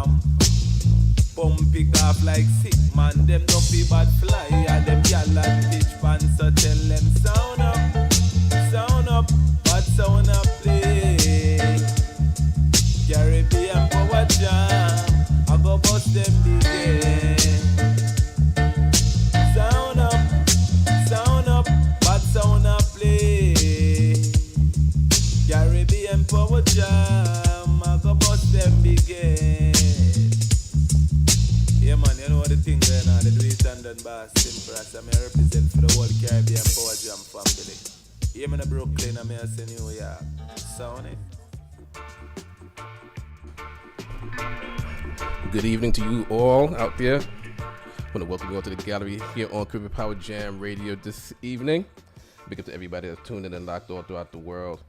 bomb. Pump pick off like sick man, them no fi bad fly. And them gyal and bitch pants, so tell them sound up, but sound up play. Caribbean power jam, I go bust them again. Sound up, but sound up play. Caribbean power jam, I go bust them again. Yeah man, you know what the thing there now, the do it and done by simple as I represent for the whole Caribbean power jam family. Yeah, I'm in Brooklyn, I'm here in New York. Sound it. Good evening to you all out there. I want to welcome you all to the gallery here on Caribbean Power Jam Radio this evening. Big up to everybody that's tuned in and locked all throughout the world.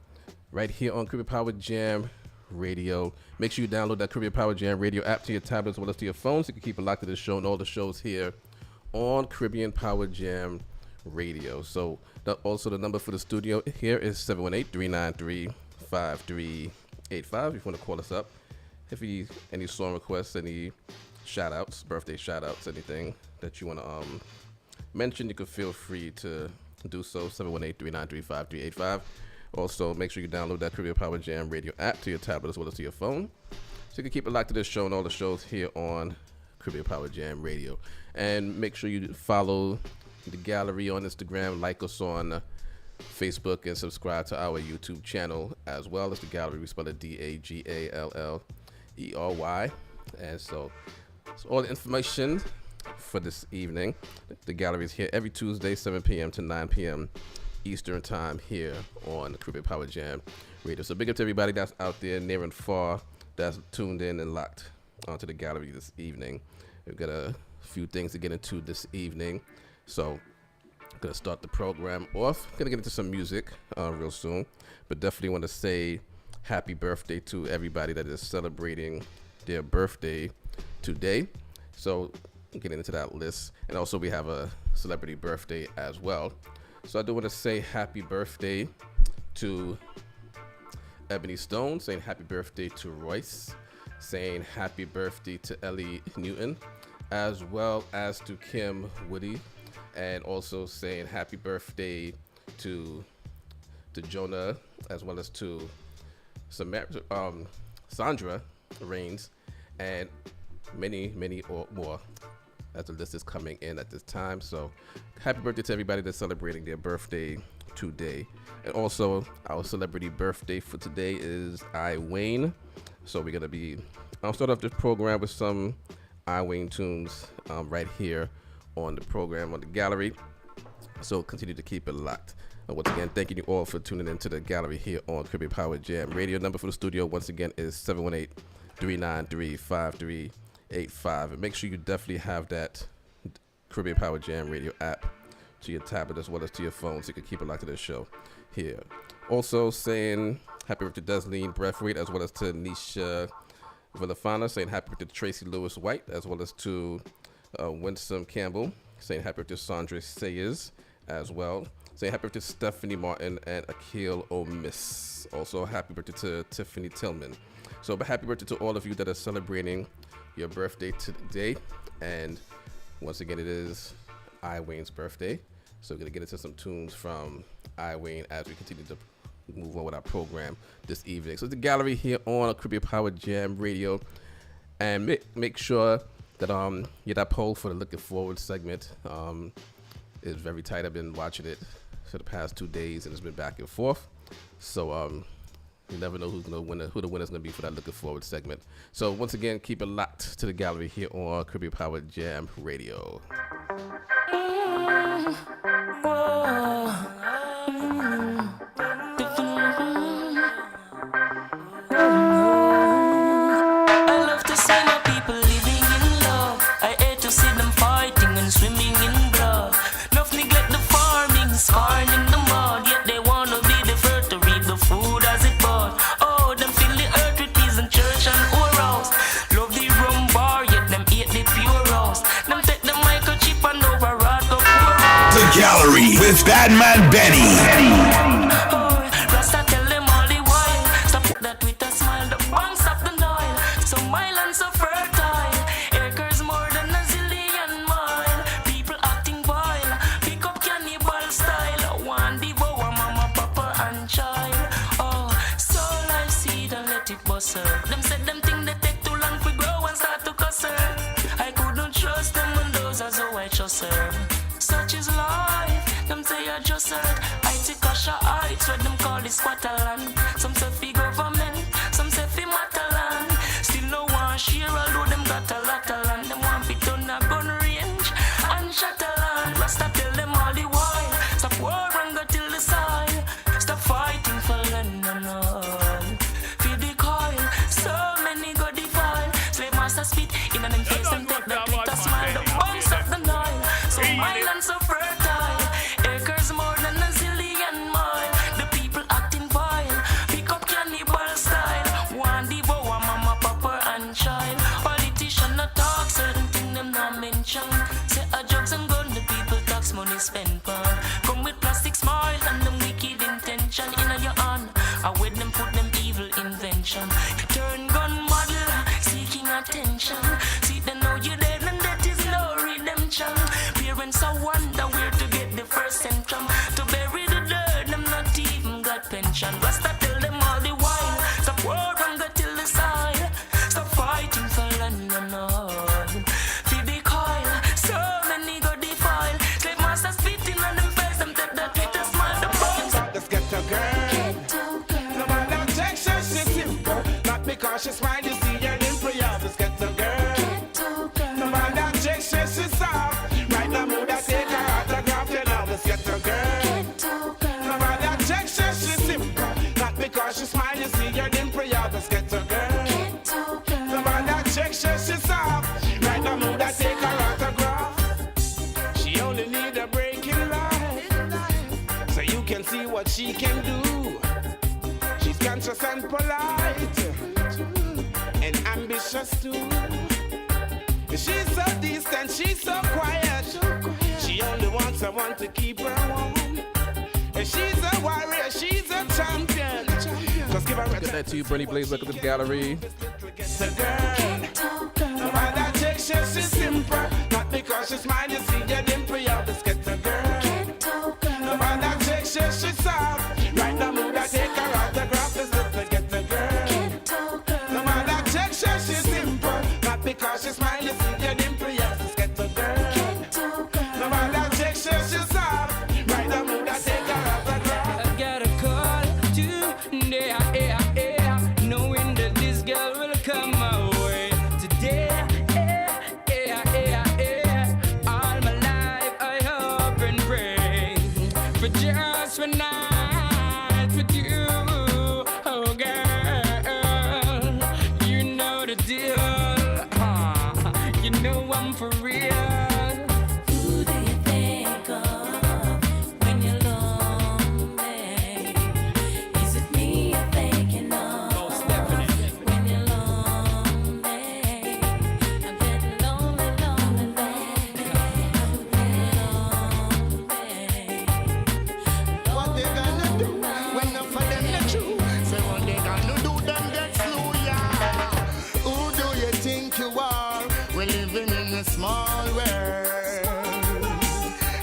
Right here on Caribbean Power Jam Radio. Make sure you download that Caribbean Power Jam Radio app to your tablet as well as to your phone so you can keep it locked to this show and all the shows here on Caribbean Power Jam Radio. So also the number for the studio here is 718-393-5385 if you want to call us up. If you any song requests, any shout outs, birthday shout outs, anything that you want to mention, you can feel free to do so. 718-393-5385. Also, make sure you download that Caribbean Power Jam Radio app to your tablet as well as to your phone so you can keep it locked to this show and all the shows here on Caribbean Power Jam Radio. And make sure you follow the gallery on Instagram, like us on Facebook, and subscribe to our YouTube channel as well as the gallery. We spell it DAGALLERY. And so all the information for this evening. The gallery is here every Tuesday, 7 p.m. to 9 p.m. Eastern time here on Caribbean Power Jam Radio. So big up to everybody that's out there near and far that's tuned in and locked onto the gallery this evening. We've got a few things to get into this evening. So I'm going to start the program off. Going to get into some music real soon. But definitely want to say happy birthday to everybody that is celebrating their birthday today. So getting into that list. And also we have a celebrity birthday as well. So I do want to say happy birthday to Ebony Stone, saying happy birthday to Royce, saying happy birthday to Ellie Newton, as well as to Kim Woody, and also saying happy birthday to Jonah, as well as to Sandra Rains, and many more as the list is coming in at this time. So happy birthday to everybody that's celebrating their birthday today. And also our celebrity birthday for today is I Wayne. So we're gonna I'll start off this program with some I Wayne tunes right here on the program on the gallery. So continue to keep it locked. And once again, thanking you all for tuning into the gallery here on Caribbean Power Jam Radio. Number for the studio once again is 718-393-5385. And make sure you definitely have that Caribbean Power Jam Radio app to your tablet as well as to your phone so you can keep it locked to this show here. Also saying happy birthday to Desleen Breathwaite as well as to Nisha Villafana, saying happy birthday to Tracy Lewis White as well as to Winsome Campbell, saying happy birthday to Sandra Sayers as well, saying happy birthday to Stephanie Martin and Akil Omiss. Also happy birthday to Tiffany Tillman. So happy birthday to all of you that are celebrating your birthday today. And once again, it is I Wayne's birthday. So we're going to get into some tunes from I Wayne as we continue to move on with our program this evening. So it's the gallery here on Caribbean Power Jam Radio. And make sure that that poll for the Looking Forward segment is very tight. I've been watching it for the past 2 days and it's been back and forth. So you never know who the winner's going to be for that Looking Forward segment. So once again, keep it locked to the gallery here on Caribbean Power Jam Radio. I love to see my people living in love. I hate to see them fighting and swimming in blood. Enough neglect the farming, scarring in the mud. Yet they wanna be the first to reap the food as it bud. Oh, them fill the earth with peas and church and orals. Love the rum bar, yet them eat the pure rose. Them take the microchip and override the poor. The gallery with BadMan Benny. Rasta tell them all the while. Stop that with a smile, the banks of the Nile. So mile and so further. desert. I take a shot heights where them call it Squatterland. Some say fi government, some say fi Matalan. Still no one share although them got a lot of land. Them want fi turn a gun range and Shatterland. Rasta tell them all the while, stop war and go till the soil. Stop fighting for land and all. Feel the coil, so many go defile. Slave master spit in and them face them take the glitter smile. The bones of the Nile, so mild and so fertile. Acres more than a zillion mile. The people acting vile, pick up cannibal style. One devour mama, papa and child. Politician not talk, certain thing them not mention. Say a drugs and gun, the people tax money spent for. Come with plastic smile and them wicked intention. In your hand, I with them put them evil invention. Turn gun model, seeking attention. See they know you dead and that is no redemption. Parents I wonder where to get the first centrum. To bury the dirt, them not even got pension. Rasta tell them all the while, stop war and go till the side. Stop fighting for land and all. Feed the coil, so many go defile. Slave master spitting on them face, them take that Twitter smile. The bones Let's get a girl. No matter Texas, she's simple. Not because she's smile, you see her in prayer. Let's get a girl. No matter Texas, she's soft. Right now, mood I take her autograph. You know, let's get a girl. No matter Texas, she's simple. Not because she's smile, you see her in prayer. Let's get a girl. No matter Texas, she's soft. Right now, mood I take her autograph. She only need a break in life, so you can see what she can do. She's conscious and polite, and ambitious too. She's so distant, she's so quiet. She only wants someone to keep her warm. And she's a warrior, she's a champion. Just give her a Get that to you, Bernie Blaze. Look at the gallery. It's a girl. No matter Texas, she's simple. Not because she's mine, you see your dimple. Let's get a girl. No matter Texas, she's soft. Right now, mood I take her autograph. Let's get a girl. No matter Texas, she's simple. Not because she's mine, you see your dimple. Let's get a girl. No matter Texas, she's soft. Right now, mood I take her autograph. I got a call today, knowing that this girl will come my way today. All my life I hope and pray for just one night with you, oh girl. You know the deal, you know I'm for real. Who do you think of when you're lonely? Is it me you're thinking of? Most definitely. When you're lonely, I'm getting lonely, baby. I'm getting lonely. What they gonna do when enough of them not true? Say what they gonna do, them get slew, yeah. Who do you think you are? We're living in a small world.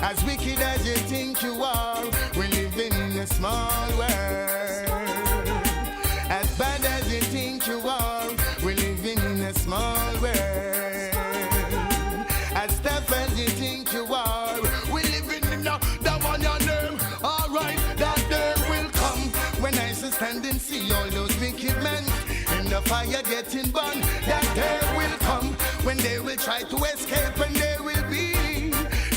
As wicked as you think you are, we're living in a small world. As bad as you think you are, we're living in a small world. As tough as you think you are, we're living in a that one your name. Alright, that day will come when I stand and see all those wicked men in the fire getting burned. That day will come when they will try to escape and there will be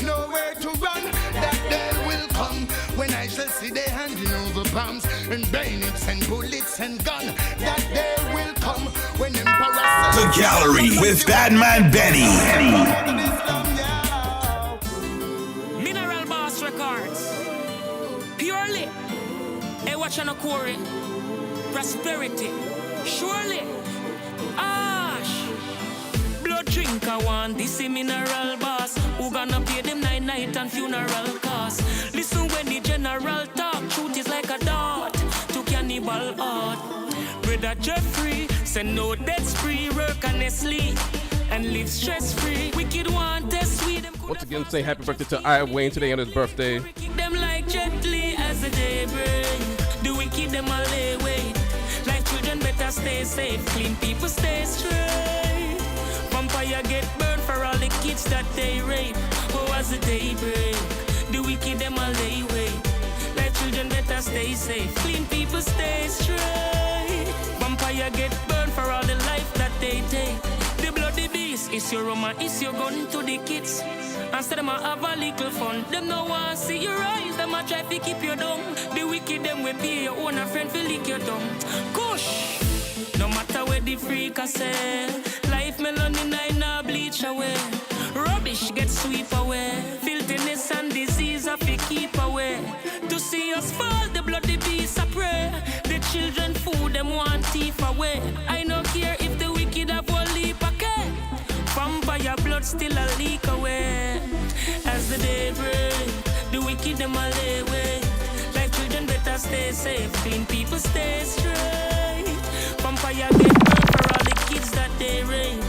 nowhere to run. That day will come when I shall see they handing over bombs and bayonets and bullets and gun. That day will come when emperors The Gallery with BadMan Benny. Mineral Boss Records. Purely. Hey, watch on a quarry. Prosperity. Surely. Ash. Blood drinker want this mineral boss. Who gonna pay them night and funeral costs? Listen when the general talk. Truth is like a dart to cannibal art. Brother Jeffrey say no debts free. Work honestly and live stress free. Wicked want test sweet. Once again, say happy birthday to I Wayne today on his birthday. Kick them like gently as the day break. Do we keep them all away? Like children better stay safe. Clean people stay straight. Vampire get burned for all the kids that they rape. Oh, as the day break. Do we keep them all day way? children better stay safe. Clean people stay straight. Vampire get burned for all the life that they take. The bloody beast is your Roma, is your gun to the kids. Instead of have a little fun, them no want see your eyes, them a try to keep you down. The wicked them will pay your own a friend to lick your tongue. Kush, no matter where the freak I say, life melanin I now bleach away. Rubbish get sweep away, filthiness and disease I fi keep away. To see us fall, the bloody beast I pray. The children food them want thief away. I no care if the wicked have one leap okay. Vampire blood still a leak away. As the day break, the wicked them a lay way. Like children better stay safe, clean people stay straight. Vampire get burned for all the kids that they rape.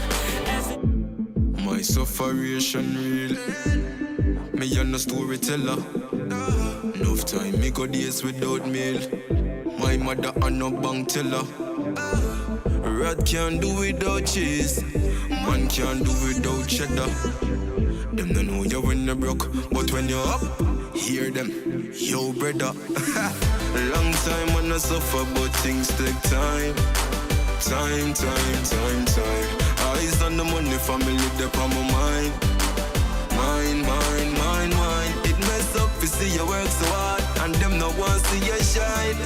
My sufferation real. Me and no storyteller. Enough time me go days without meal. My mother and no bank teller. Rat can't do without cheese. Man can't do without cheddar. Them don't know you when you broke, but when you're up, hear them. Yo, brother. Long time when I suffer, but things take time. Time. Eyes on the money, family, they on my mind. Mine. It mess up, you see you work so hard, and them no want see you shine.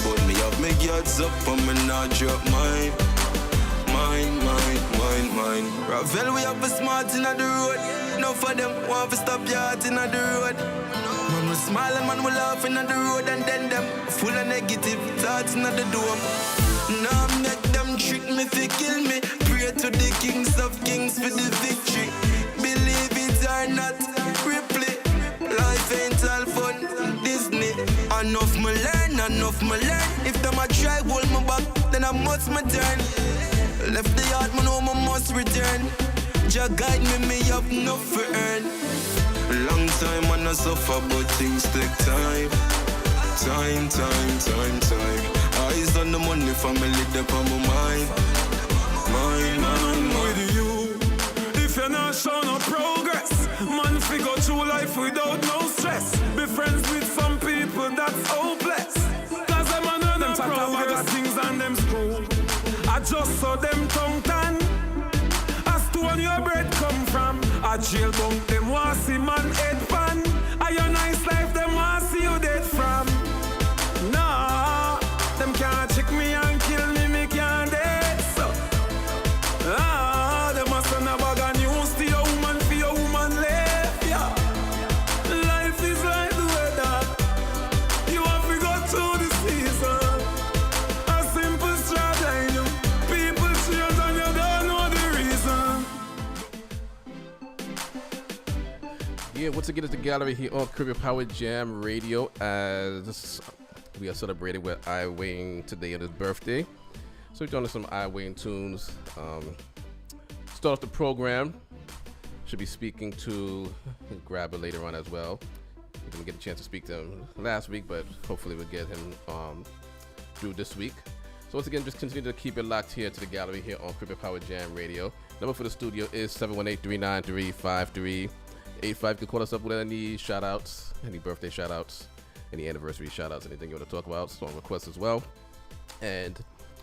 But me have my guards up, and me not drop mine. Ravel, we have a smart in the road. No for them, want to stop your heart in the road. Man will smile and man will laugh in the road, and then them full of negative thoughts in the dome. Now make them trick me to kill me. Pray to the kings of kings for the victory. Believe it or not, Ripley. Life ain't all fun, Disney. Enough me learn. If them a try hold me back, then I must me turn. Left the yard, man, know I must return. Jah guide me have enough for earn. Long time and I suffer, but things take time. Time. Eyes on the money, family, they on my mind. Mine. With you, if you're not showing no progress, man, figure through life without no stress. Be friends with some people that's hopeless. Cause them and them talk about things and them screw. I just saw them tongue tan. As to where your bread come from. A jail bunk, them want see man head pan. A your nice life, them want see you dead from. Nah, them can't check me and kill me can't dead. So, them must send a bag of news to your woman for your woman left, yeah. Life is like the weather. You have to go through the season. A simple strategy. People change and you don't know the reason. Yeah, once again, it's the gallery here on Caribbean Power Jam Radio as we are celebrating with I Wayne today on his birthday. So we're doing some I Wayne tunes. Start off the program. Should be speaking to Grabber later on as well. We didn't get a chance to speak to him last week, but hopefully we'll get him through this week. So once again, just continue to keep it locked here to the gallery here on Caribbean Power Jam Radio. Number for the studio is 718-393-5385. You can call us up with any shout outs, any birthday shout outs, any anniversary shout outs, anything you want to talk about, song requests as well. And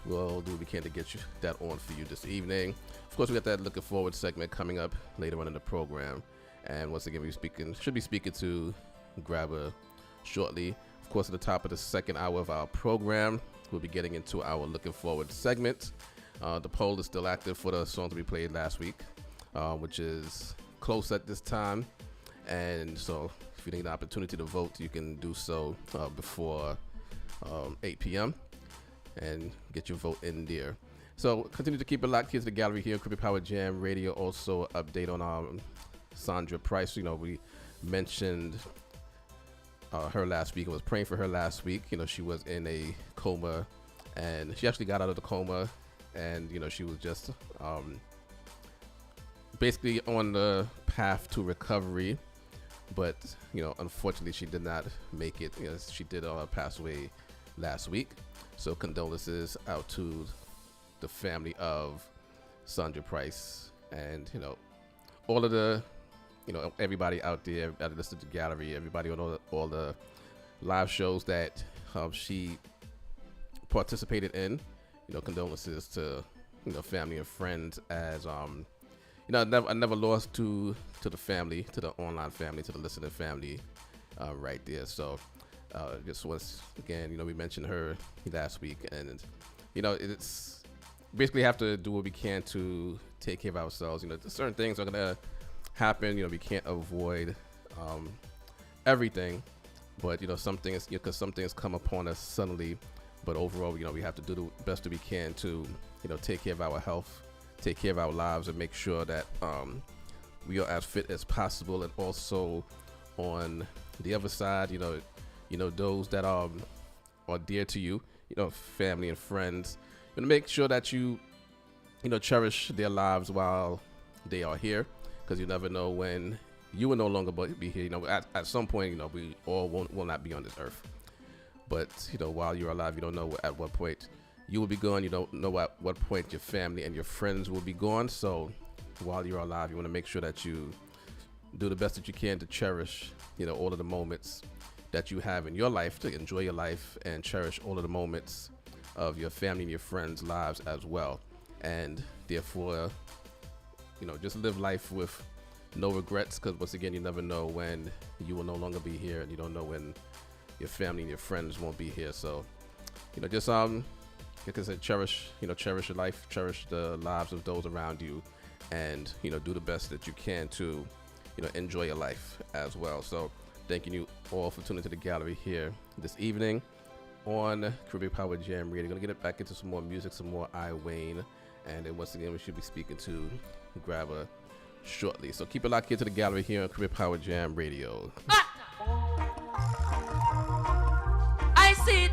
we'll do what we can to get you that on for you this evening. Of course, we got that looking forward segment coming up later on in the program. And once again, should be speaking to Grabber shortly. Of course, at the top of the second hour of our program, we'll be getting into our looking forward segment. The poll is still active for the songs we played last week, which is close at this time. And so if you need an opportunity to vote, you can do so before 8 p.m. and get your vote in there. So continue to keep it locked here to the gallery here, Caribbean Power Jam Radio. Also update on Sandra Price. You know, we mentioned her last week. I was praying for her last week. You know, she was in a coma, and she actually got out of the coma, and you know, she was just basically on the path to recovery. But you know, unfortunately, she did not make it. You know, she did pass away last week. So condolences out to the family of Sandra Price, and you know, all of the, you know, everybody out there, at the gallery, everybody on all the live shows that she participated in. Condolences to family and friends. As I never lost to the family, to the online family, to the listening family, right there. So just once again, we mentioned her last week, and it's basically have to do what we can to take care of ourselves. Certain things are gonna happen. We can't avoid everything, but some things, because some things come upon us suddenly. But overall, we have to do the best that we can to take care of our health, take care of our lives, and make sure that we are as fit as possible. And also on the other side, those that are dear to you, family and friends, make sure that you cherish their lives while they are here, because you never know when you will no longer be here. At some point, we all will not be on this earth. But while you're alive, you don't know at what point you will be gone. You don't know at what point your family and your friends will be gone. So while you're alive, you want to make sure that you do the best that you can to cherish all of the moments that you have in your life, to enjoy your life and cherish all of the moments of your family and your friends' lives as well. And therefore, just live life with no regrets, because once again, you never know when you will no longer be here, and you don't know when your family and your friends won't be here. So just like I said, cherish your life, cherish the lives of those around you, and do the best that you can to enjoy your life as well. So thanking you all for tuning to the gallery here this evening on Caribbean Power Jam Radio. Gonna get it back into some more music, some more I Wayne, and then once again we should be speaking to Grabber shortly. So keep it locked here to the gallery here on Caribbean Power Jam Radio. I see it.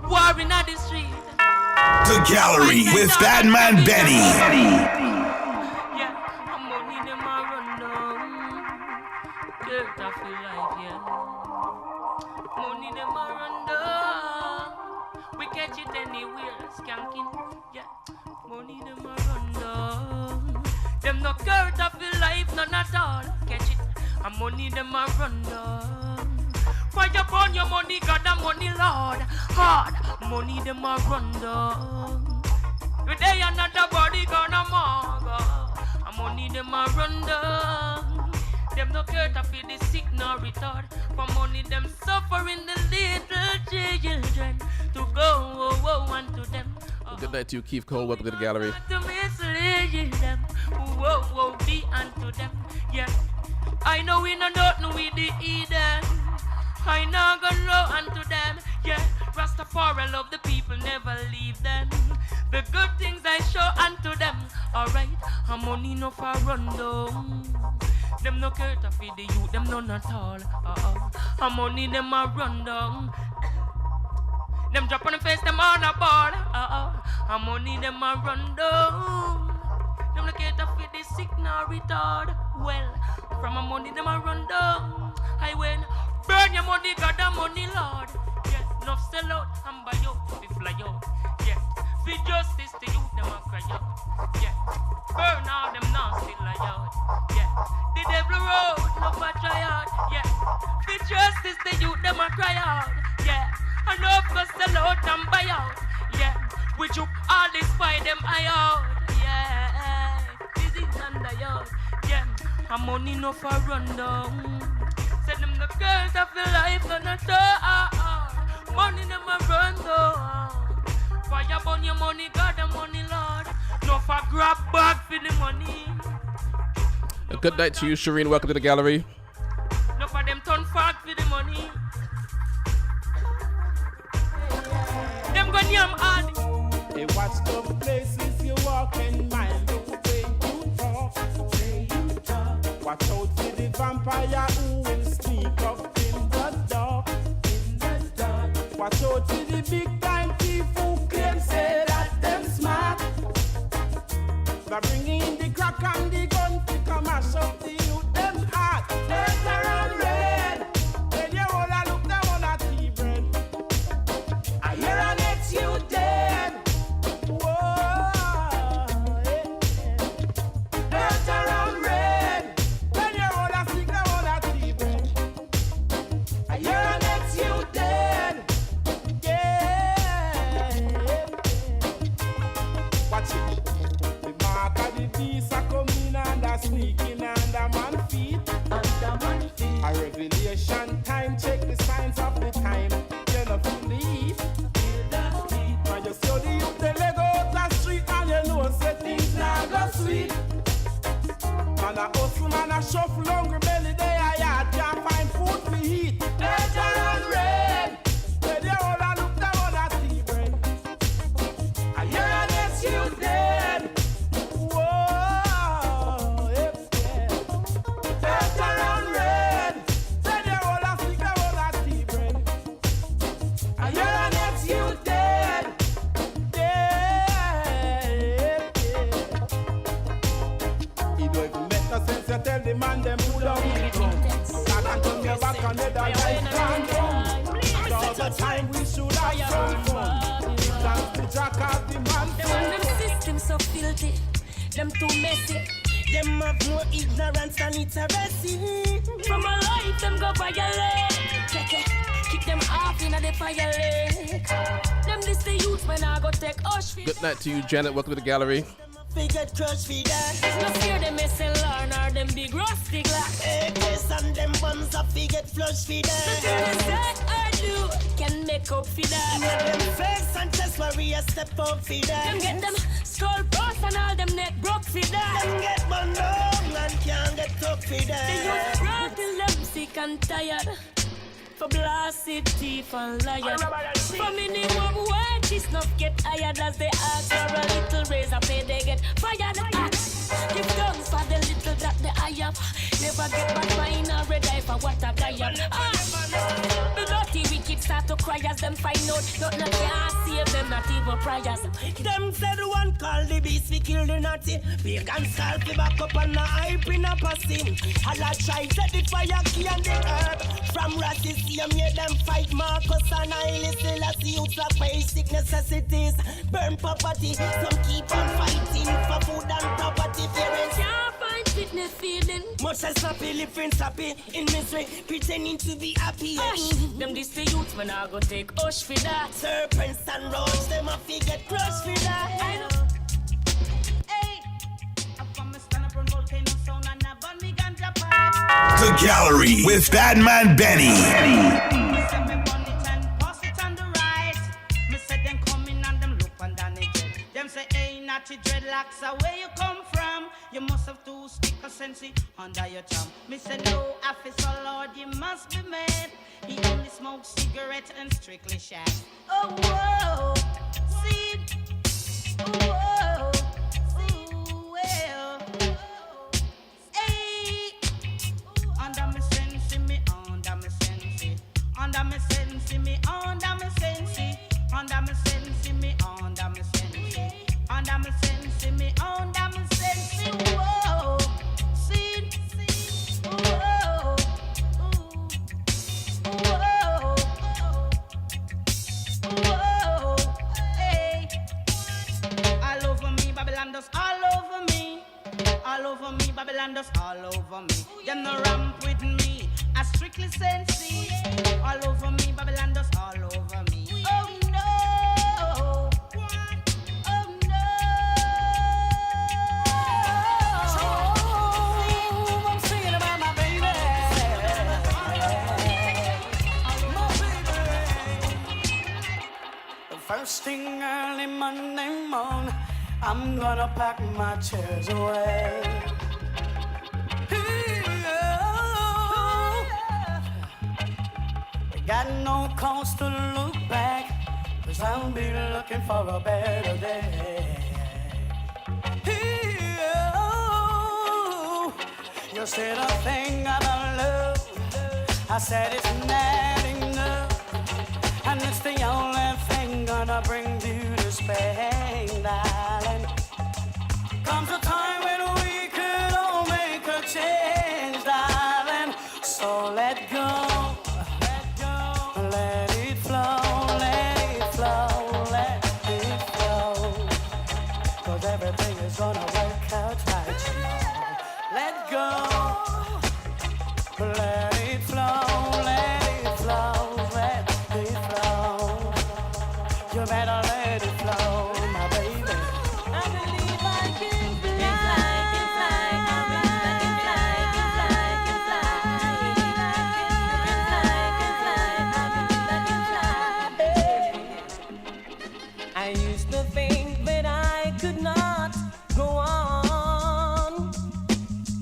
War in the street. The gallery with BadMan Benny. Yeah, money them a run down. Dirt off your life, yeah. Money them a run down. We catch it anywhere, skanking. Yeah, money them a run down. Them no dirt off your life, none at all. Catch it, and money them a run down. Fire upon your money, God and money, Lord. Hard money, them a run down. Today another body gonna mug. And money, them a run down. Them no care to feel the sick nor retard. For money, them suffering the little children. To go unto them. Good night to you, Keith Cole. Welcome to the gallery. To mislead them. Be unto them. Yeah. I know we don't know we the Eden. I know gonna roll unto them. Yeah, Rastafari love the people, never leave them. The good things I show unto them. Alright, I'm money no for run down. Them no care to feed the youth, them none at all. I'm money them a run down. Them drop on the face, them on a ball. I'm money them a run down. Them no care to feed the sick nor retard. Well, from a money them a run down. I win. Burn your money, God and money, Lord. Yeah, enough sell out and buy out, we fly out. Yeah, for justice to you, them a cry out. Yeah, burn all them nasty lie out. Yeah, the devil road, no for try out. Yeah, for justice to you, them a cry out. Yeah, enough go sell out and buy out. Yeah, we juke all this fight them eye out. Yeah, this is under out. Yeah, and money no for run down. Send them the girls of your life gonna turn. Money them a run down. Fire burn your money, God and money, Lord. No for grab bag for the money. A good night to you, Shireen. Welcome to the gallery. No for them turn fag for the money. Them go yam hard. Hey, watch the places you walk and mind the way you talk. Watch out for the vampire who will speak up in the dark. Watch out for the big time thief who claim say that them smart. They're bringing in the crack and the gun to come mash up the youth them heart. Earth around red. When you all a look down on a tea bread. I hear an ex you dead. Whoa, Earth around red. When you all a sick down on a tea bread. I the beast a come in and a sneaking under man feet. A revelation time, check the signs of the time. You know feel the heat. When you see the youth they leg out the street and you know say things now go sweet. Man a hustle, man a shuffle, hungry belly they a yard can't find food to eat. Better and red, where they all a look down on a tea bread. And you're an excuse dead. Whoa, it's dead. Better and red, where they all a stick down on a tea bread. And you're an excuse dead. It don't even make no sense to tell the man them pull down the gun. Back and turn your back and let our life can't come. All the time we should have some fun. That's the jack of the man. Them system so filthy, them too messy. Them have more ignorance than it's a recipe. From a life them go violate. Check it, keep them off in the fire lake. Them this the youth when I go take osh. Good night to you, Janet. Welcome to the gallery. We get crushed for that. No fear them SLR nor them big rusty glass. AKs and them bombs up we get flushed for that. The things that I do can make up for that. Make them face and chest warrior step up for that. Them get them skull burst and all them neck broke for that. Them get bun down and can't get up for that. They use rock till them sick and tired. For blasted thief and liar. For minimum wage, this not get hired as they ask for a little raise of pay, they get fired. Give thanks for the little that they have. Never get back fine or red eye for what a guy have. The dirty wicked start to cry as them find out. Not can't save them, not even prayers. Them said one call the beast, we kill the naughty. Big and scalpy back up and a hype in a passing. All I try set the fire key and the herb. From racism, yeah, them fight Marcus and Haile Selassie. Youths like basic necessities. Burn property, some keep on fighting for food and property. Parents can't find fitness feeling. Much as happy, living happy in misery, pretending to be happy. Them this the youth when I go take osh for that. Serpents and roads, them a fi get crushed for that. I know. Hey, I'm from a stand up on volcano sound and I burn me ganja pipe. The Gallery with BadMan Benny. Natty dreadlocks are where you come from. You must have two sticker sensi under your tongue. Me say no officer Lord, you must be mad. He only smokes cigarette and strictly shag. Oh whoa, see, whoa, well, hey, under me sensi, me under me sensi, under me sensi, me under me sensi, under me sensi, me under me sensi. Under me sensi, me under me sensi, whoa, see, whoa, whoa, whoa, hey. All over me, Babylon does all over me. All over me, Babylon does all over me. Them no ramp with me, I strictly sensi. All over me, Babylon does all over me. Oh no. First thing early Monday morning, I'm gonna pack my chairs away. Got no cause to look back, 'cause I'll be looking for a better day. You said a thing about love, I said it's not enough, and it's the only thing gonna bring you to Spain, darling. Comes a time when we could all make a change, darling. So let go, let it flow, let it flow, let it flow. 'Cause everything is gonna work out right, you know. Let go, let it flow, let it flow, let it flow. You better let it flow, my baby. I believe I can fly. go on.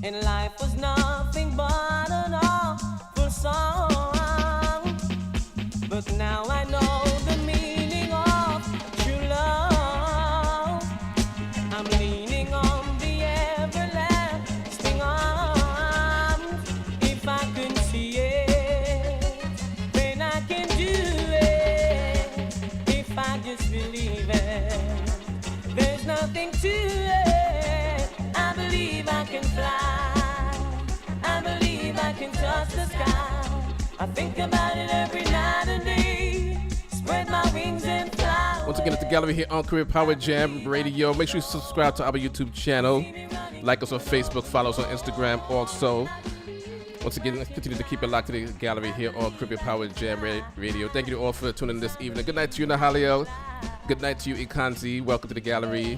And life was nothing but an awful song. But now I know the meaning of true love. I'm leaning on the everlasting arms. If I can see it, then I can do it. If I just believe it, there's nothing to it. I believe I can fly. I believe I can touch the sky. I think about it every night and day. Spread my wings and fly. Once again, it's the gallery here on Career Power Jam Radio. Make sure you subscribe to our YouTube channel. Like us on Facebook. Follow us on Instagram also. Once again, continue to keep it locked to the gallery here on Career Power Jam Radio. Thank you all for tuning in this evening. Good night to you, Nahalio. Good night to you, Ikanzi. Welcome to the gallery.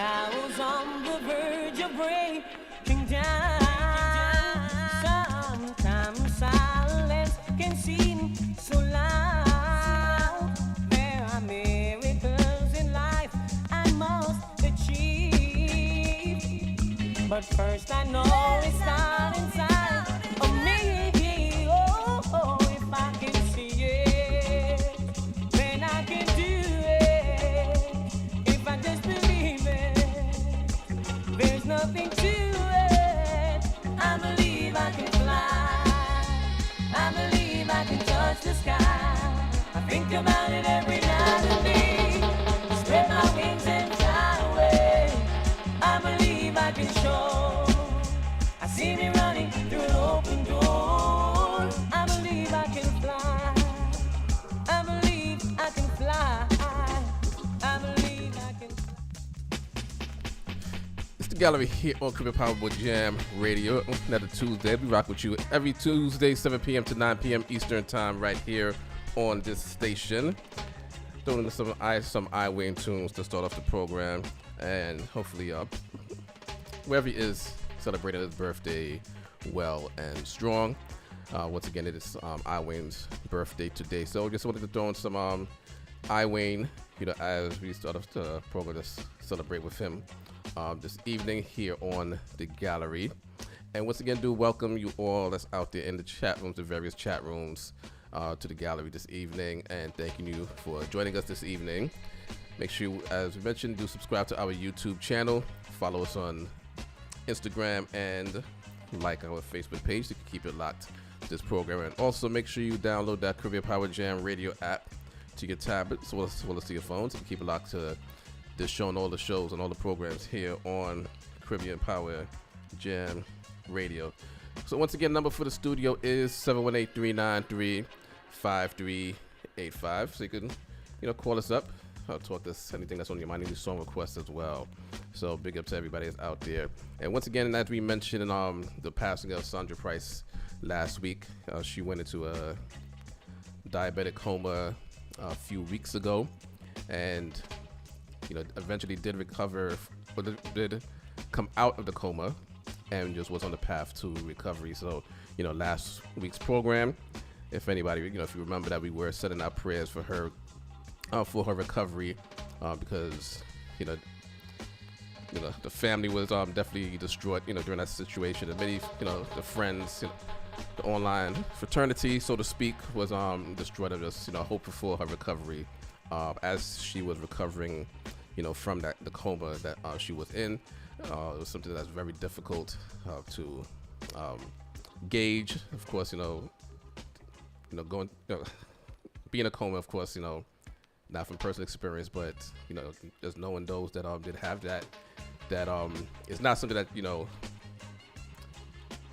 I was on the verge of breaking down. Sometimes silence can seem so loud. There are miracles in life I must achieve. But first I know it's not inside of me. Oh, if I can see it, then I can do it. If I just believe it, there's nothing to it. I believe I can fly. I believe I can touch the sky. I think about it every night and day. Spread my wings and fly away. I believe I can show. I see me running through an open door. I believe I can fly. I believe I can fly. I believe I can fly. It's the gallery here on Career Power Jam Radio. Another Tuesday. We rock with you every Tuesday, 7 p.m. to 9 p.m. Eastern Time, right here on this station. Throwing in some I-Wayne tunes to start off the program, and hopefully, wherever he is, celebrating his birthday well and strong. Once again, it is I-Wayne's birthday today, so just wanted to throw in some I-Wayne, as we start off the program to celebrate with him this evening here on the gallery. And once again, do welcome you all that's out there in the chat rooms, the various chat rooms, to the gallery this evening, and thanking you for joining us this evening. Make sure you, as we mentioned, do subscribe to our YouTube channel, follow us on Instagram, and like our Facebook page to keep it locked to this program. And also make sure you download that Career Power Jam Radio app to your tablets as well as to your phones to keep it locked to this show and all the shows and all the programs here on Caribbean Power Jam Radio. So once again, number for the studio is 718-393-5385. So you can, call us up, talk us anything that's on your mind, any song requests as well. So big up to everybody that's out there. And once again, as we mentioned in the passing of Sandra Price last week, she went into a diabetic coma a few weeks ago, and eventually did recover, or did come out of the coma, and just was on the path to recovery. So, last week's program, if anybody, if you remember that we were sending out prayers for her recovery, because, the family was definitely distraught, during that situation. And many, the friends, the online fraternity, so to speak, was distraught of just, hoping for her recovery, as she was recovering, from the coma that she was in. It was something that's very difficult to gauge. Of course, going, being a coma, of course, not from personal experience, but just knowing those that did have that it's not something that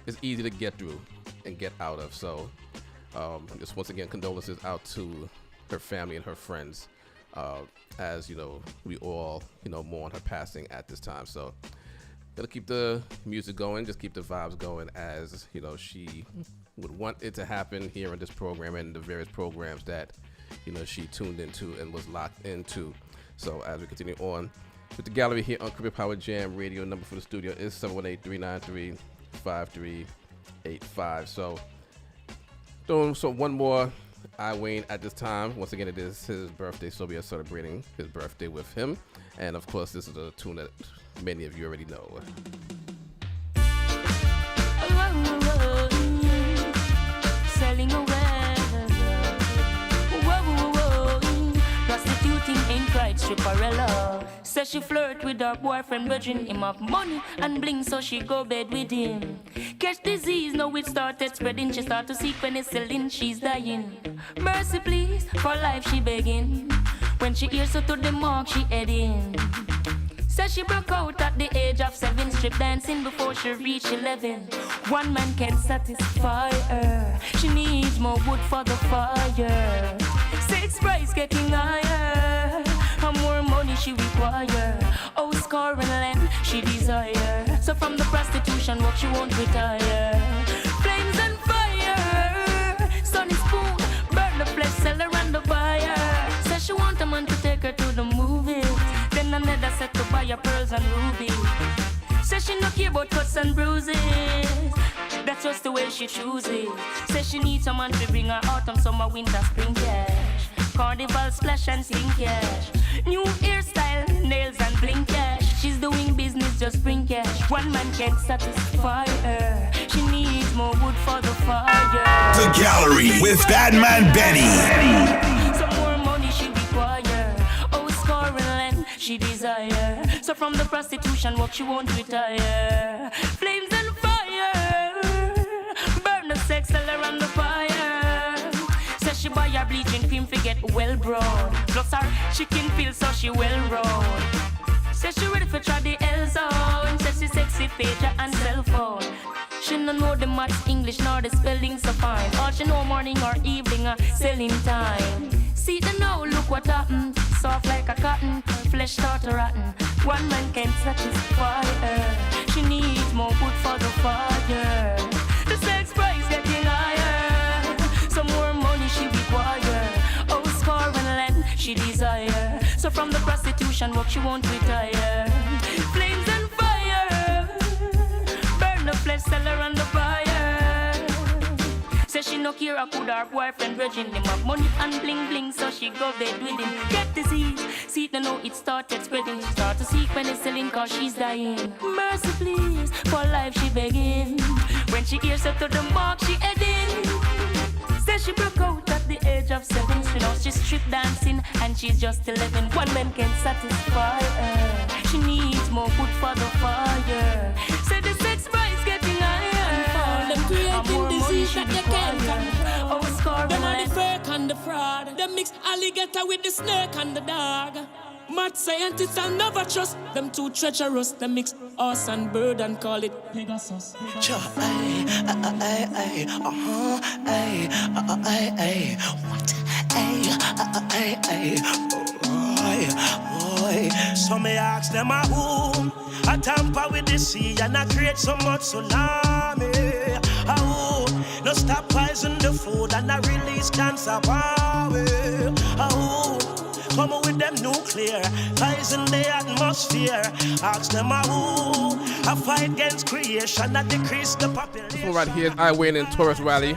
is easy to get through and get out of. So just once again, condolences out to her family and her friends, as we all mourn her passing at this time. So gotta keep the music going, just keep the vibes going, as she would want it to happen here in this program and the various programs that she tuned into and was locked into. So as we continue on, with the gallery here on Caribbean Power Jam Radio. Number for the studio is 718-393-5385. So, doing one more I Wayne at this time. Once again, it is his birthday, so we are celebrating his birthday with him. And of course, this is a tune that many of you already know. Selling away. Prostituting ain't right, stripperella. Says she flirt with her boyfriend, virgin him have money and bling, so she go bed with him. Catch disease, now it started spreading. She start to seek penicillin, she's dying. Mercy please, for life she begging. When she hears her to the mark, she heading. Says she broke out at the age of 7, strip dancing before she reached 11. One man can't satisfy her, she needs more wood for the fire. Sex price getting higher, and more money she require. Oh, score and land she desire. So from the prostitution work she won't retire. Flames and fire, sun is spoon, burn the flesh seller and the buyer. Says she want a man to take her to the movies, then another set to buy her pearls and rubies. Says she no care about cuts and bruises, that's just the way she chooses. Says she needs someone to bring her autumn, summer, winter, spring cash. Carnival splash and sing cash. New hairstyle, nails and bling cash. She's doing business, just bring cash. One man can't satisfy her, she needs more wood for the fire. The Gallery with BadMan Benny. Some more money she require. Oh, score and land she desire. So from the prostitution work she won't retire. Flames and fire, burn the sex seller and the fire. Says she buy her bleaching cream to get well brown. Plus her chicken feels so she well round. Says she ready for try the L zone. Says she sexy pager and cell phone. She no know the maths, English, nor the spelling so fine. All she know morning or evening, selling time. See the now, look what happened. Soft like a cotton, flesh start to rotten. One man can't satisfy her, she needs more wood for the fire. The sex price getting higher, some more money she require. Oh, score and land she desire. So from the prostitution work she won't retire. Flames and fire, burn the flesh seller and the buyer. Says she no care a could her boyfriend virgin him have money and bling bling, so she go bed with him. Get disease, see the know it started spreading. Start to seek penicillin cause she's dying. Mercy please, for life she begging. When she hears her to the mark she heading. Says she broke out at the age of 7. She knows she's strip dancing and she's just 11. One man can't satisfy her, she needs more wood for the fire. Say the sex price getting higher. Them creating disease that you can't control. Oh, score them are the fake and the fraud. Them mix alligator with the snake and the dog. Mad scientists I'll never trust. Them too treacherous. Them mix horse and bird and call it Pegasus. What? So me ask them a who I tamper with the sea and I create so much tsunami. Who no stop poison the food and I release cancer power. Who come with them nuclear poison the atmosphere. Ask them a who I fight against creation and decrease the population. This one right here is I Win in Taurus Rally.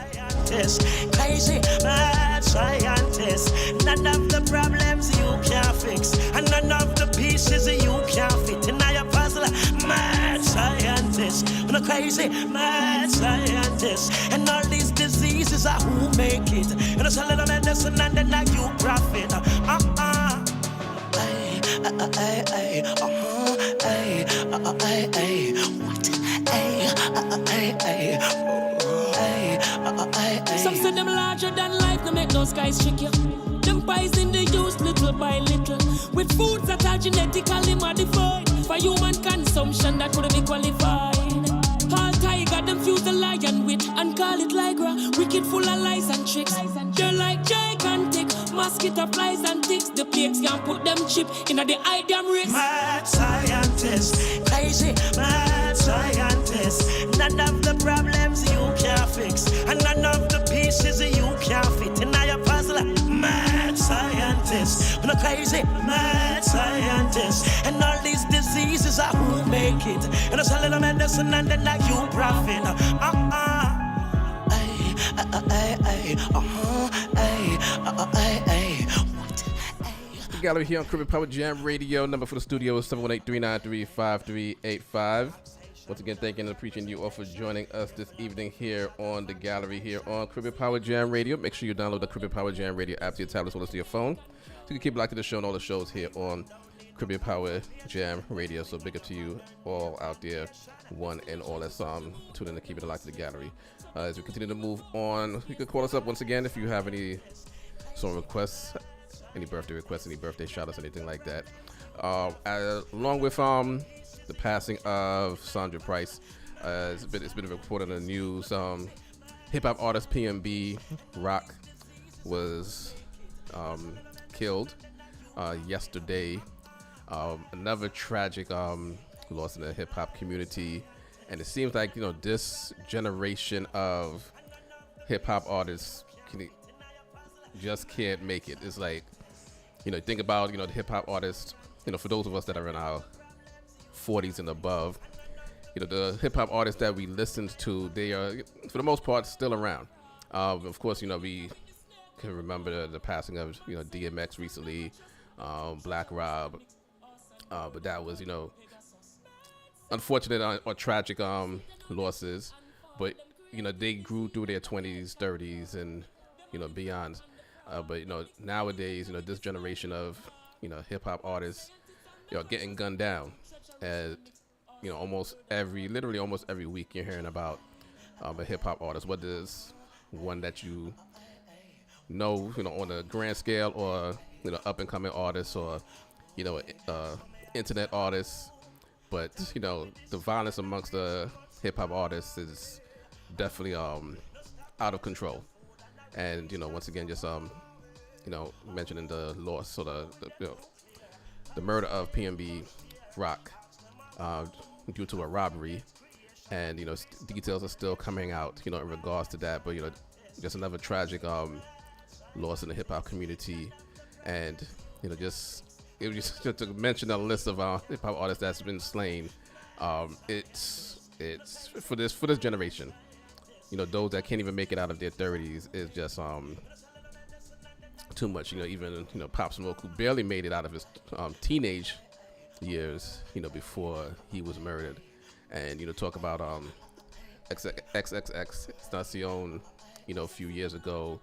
Crazy mad scientists. None of the problems you can't fix, and none of the pieces you can't fit in your puzzle. Mad scientists, no crazy mad scientists, and all these diseases are who make it. You know, selling the medicine and then you profit. Some say them larger than life, no make those guys trick you. Them poison they use little by little, with foods that are genetically modified for human consumption that could be qualified. All tiger them fuse the lion with and call it Ligra. Wicked full of lies and tricks. They're like gigantic mosquito flies and ticks. The plagues can put them chip in the eye them wrist. Mad scientists, crazy mad scientists. None of the problems you can't fix, and none of the pieces you can't fit in your puzzle. Mad scientists, no crazy mad scientists, and all is who make it. And it's a little medicine and then like you profit. The gallery here on Caribbean Power Jam Radio. Number for the studio is 718-393-5385. Once again, thanking and appreciating you all for joining us this evening here on the gallery here on Caribbean Power Jam Radio. Make sure you download the Caribbean Power Jam Radio app to your tablet as well as to your phone, so you can keep locked to the show and all the shows here on Caribbean Power Jam Radio. So big up to you all out there, one and all that's tuning in to keep it locked to the gallery. As we continue to move on, you can call us up once again if you have any song requests, any birthday requests, any birthday shout-outs, anything like that. Along with the passing of Sandra Price, it's been reported in the news. Hip-hop artist PNB Rock was killed yesterday. Another tragic loss in the hip-hop community. And it seems like, this generation of hip-hop artists just can't make it. It's like, think about, the hip-hop artists, for those of us that are in our 40s and above, the hip-hop artists that we listened to, they are, for the most part, still around. Of course, we can remember the passing of, DMX recently, Black Rob, but that was, unfortunate or tragic losses, but they grew through their 20s, 30s, and beyond. But nowadays, this generation of hip-hop artists, getting gunned down, and almost every week you're hearing about a hip-hop artist, whether it's one that you know on a grand scale, or up-and-coming artists, or internet artists. But the violence amongst the hip-hop artists is definitely out of control. And once again, just mentioning the loss, or the murder of PNB Rock due to a robbery, and details are still coming out in regards to that. But just another tragic loss in the hip-hop community. And it was just to mention a list of hip-hop artists that's been slain. It's for this generation, those that can't even make it out of their 30s is just too much. Even Pop Smoke, who barely made it out of his teenage years, before he was murdered. And talk about XXX Estacion, a few years ago.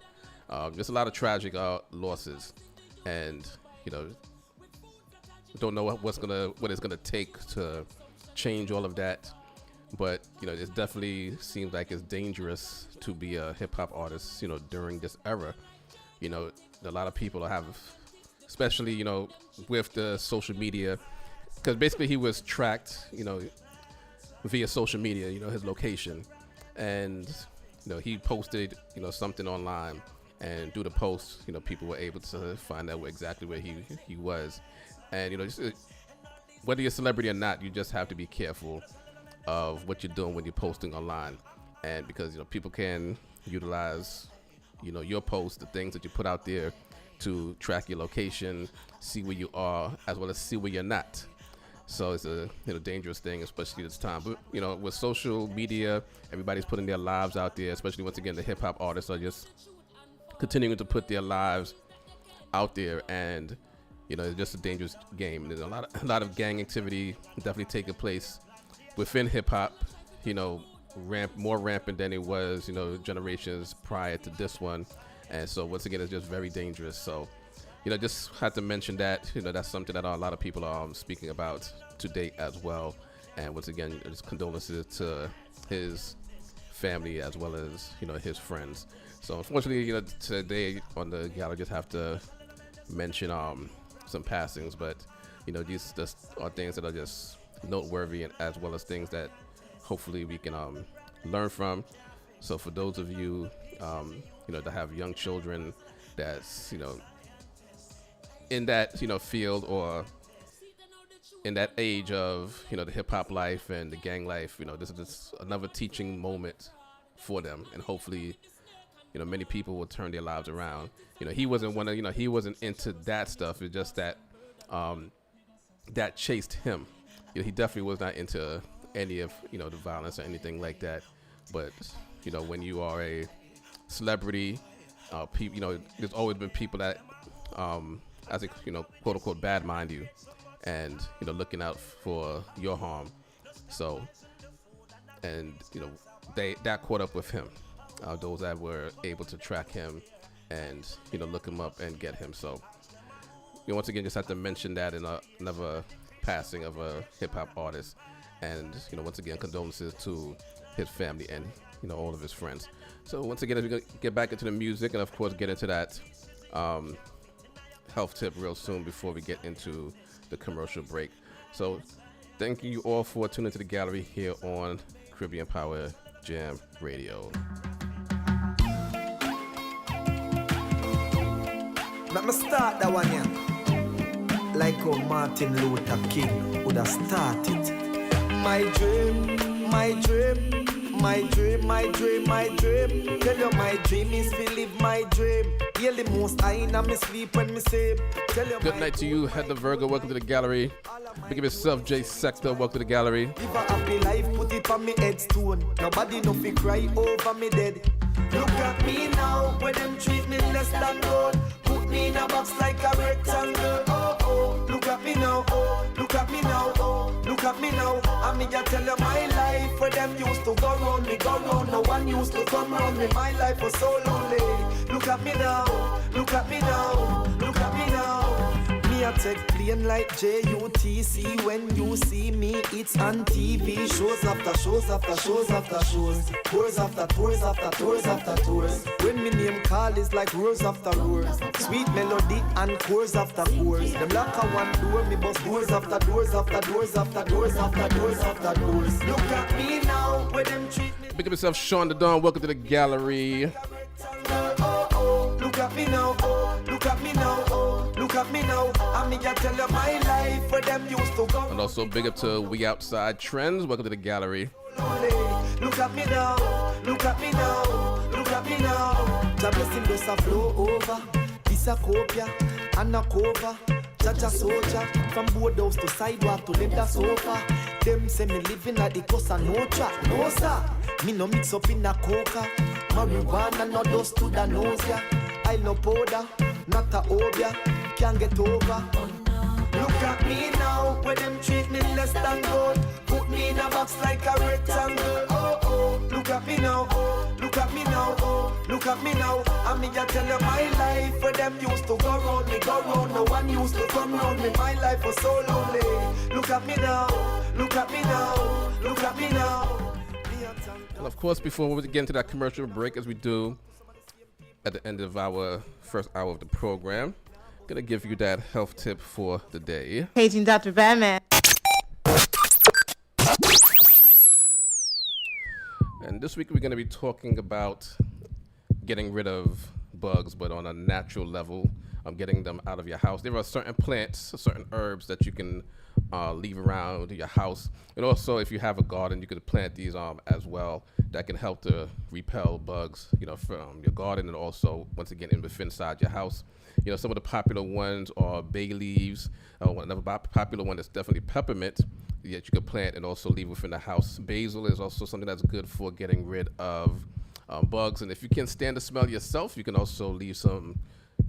Just a lot of tragic losses, and don't know what it's gonna take to change all of that. But it definitely seems like it's dangerous to be a hip-hop artist during this era. A lot of people have, especially with the social media, because basically he was tracked via social media, his location, and he posted something online, and through the post people were able to find out exactly where he was. And just, whether you're a celebrity or not, you just have to be careful of what you're doing when you're posting online. And because people can utilize your posts, the things that you put out there, to track your location, see where you are, as well as see where you're not. So it's a dangerous thing, especially this time. But with social media, everybody's putting their lives out there, especially once again the hip hop artists are just continuing to put their lives out there. And it's just a dangerous game. There's a lot of gang activity definitely taking place within hip hop, more rampant than it was, generations prior to this one. And so once again, it's just very dangerous. So, just had to mention that, that's something that a lot of people are speaking about to date as well. And once again, just condolences to his family as well as, his friends. So unfortunately, today on the gallery, just have to mention some passings, but these just are things that are just noteworthy, and as well as things that hopefully we can learn from. So for those of you that have young children that's in that field, or in that age of the hip hop life and the gang life, this is just another teaching moment for them, and hopefully many people will turn their lives around. He wasn't he wasn't into that stuff. It's just that that chased him. he definitely was not into any of the violence or anything like that. But when you are a celebrity, people, there's always been people that, as a quote unquote bad mind you, and looking out for your harm. So, and that caught up with him. Those that were able to track him and look him up and get him. So, once again, just have to mention that in another passing of a hip hop artist, and once again, condolences to his family and all of his friends. So once again, as we get back into the music, and of course get into that health tip real soon before we get into the commercial break. So thank you all for tuning to the gallery here on Caribbean Power Jam Radio. Let me start that one here. Like how Martin Luther King would have started. My dream, my dream, my dream, my dream, my dream. Tell you my dream is to live my dream. Hear the most I in me sleep when me sleep. Good night to you, Heather Virgo. Welcome to the gallery. Big up yourself, Jay Sector. Welcome to the gallery. Live a happy life, put it on me headstone. Nobody no fi cry over me dead. Look at me now, when them treat me less than gold. Put me in a box like a rectangle. Oh oh, look at me now. Oh, look at me now. Oh, look at me now. And me just tell you my life, where them used to go round me, go round. No one used to come round me. My life was so lonely. Look at me now. Look at me now. Look at me now. Me a take plane like JUTC. When you see me, it's on TV. Shows after shows after shows after shows. Tours after tours after tours after tours. When me name call is like roars after roars. Sweet melody and chorus after chorus. Them lock a one door, me bust doors after doors after doors after doors after doors after doors. Look at me now, where them treat me. Pick up yourself, Sean the Don. Welcome to the gallery. Oh oh, look at me now. Oh, look at me now. Oh, look at me now. And me just tell you my life, where them used to go. And also big up to We Outside Trends. Welcome to the gallery. Look at me now. Look at me now. Look at me now. The blessing does a flow over. This a copia and a cover. Jaja soldier from boardhouse to sidewalk to leather sofa. Them say me living at the coast and no track. No sir, me no mix up in a coca. Marijuana no dust to the nose ya. I no powder, not a obia. Can't get over. Look at me now, where them treat me less than gold. Put me in a box like a rectangle. Oh oh, look at me now. Oh, look at me now. Oh, look at me now. And me just tell you my life, where them used to go round me, go round. No one used to come round me. My life was so lonely. Look at me now. Look at me now. Look at me now. And of course, before we get into that commercial break, as we do at the end of our first hour of the program, gonna give you that health tip for the day. Paging Dr. BadMan. And this week we're gonna be talking about getting rid of bugs, but on a natural level, getting them out of your house. There are certain plants, certain herbs that you can leave around your house. And also, if you have a garden, you could plant these as well. That can help to repel bugs, from your garden, and also, once again, inside your house. Some of the popular ones are bay leaves. Another popular one is definitely peppermint that you can plant and also leave within the house. Basil is also something that's good for getting rid of bugs. And if you can stand the smell yourself, you can also leave some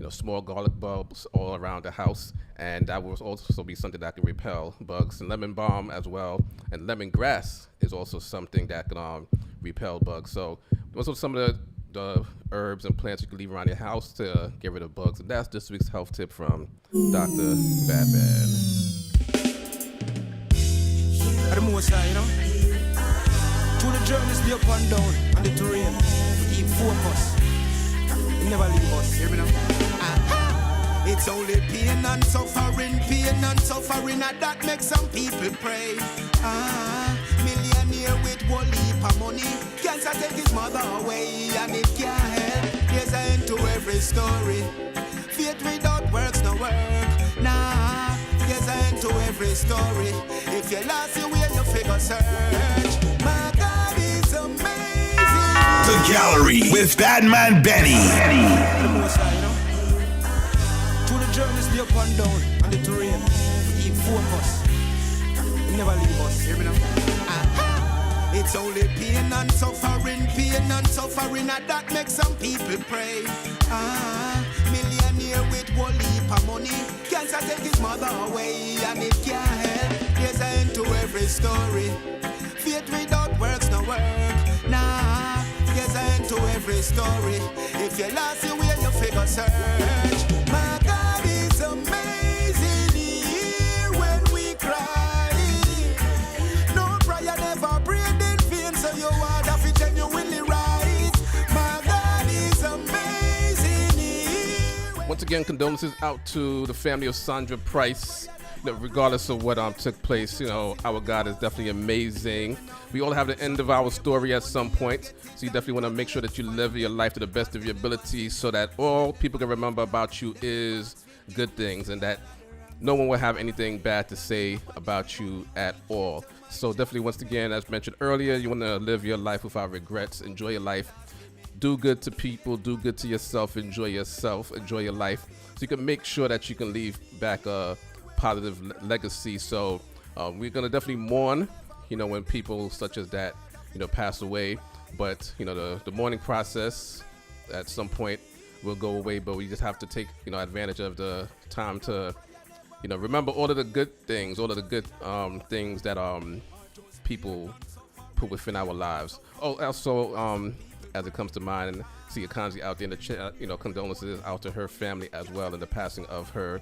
small garlic bulbs all around the house, and that will also be something that can repel bugs. And lemon balm as well, and lemongrass is also something that can repel bugs. So those are some of the herbs and plants you can leave around your house to get rid of bugs. And that's this week's health tip from Dr. BadMan. At the most high, through the journeys, the up and down, and the terrain, keep focus. Never leave us, hear me now? It's only pain and suffering, and that makes some people pray. Millionaire with one heap of money, cancer take his mother away, and it can't help. There's an end to every story. Faith without works no work. Nah, there's an end to every story. If you lost your way, you figure search. My God is amazing. The Gallery with BadMan Benny. Through the journeys, the up and down, and the terrain, keep focus. never leave us. Hear me now? It's only pain and suffering, and that makes some people pray. Millionaire with one leap of money, cancer take his mother away, and it can't help. There's an end to every story. Faith without works no work. Nah, there's an end to every story. If you lost your way, you figure search. My God is amazing here when we cry. No prayer never prayed in vain, so you are the genuinely right. My God is amazing here. Once again, condolences out to the family of Sandra Price. Regardless of what took place, our God is definitely amazing. We all have the end of our story at some point, so you definitely want to make sure that you live your life to the best of your ability so that all people can remember about you is good things and that no one will have anything bad to say about you at all. So definitely, once again, as mentioned earlier, you want to live your life without regrets, enjoy your life, do good to people, do good to yourself, enjoy your life, so you can make sure that you can leave back a positive legacy. So we're gonna definitely mourn, when people such as that, pass away. But the mourning process at some point will go away. But we just have to take advantage of the time to remember all of the good things, things that people put within our lives. Oh, also as it comes to mind, and see Akanji out there in the chat, condolences out to her family as well in the passing of her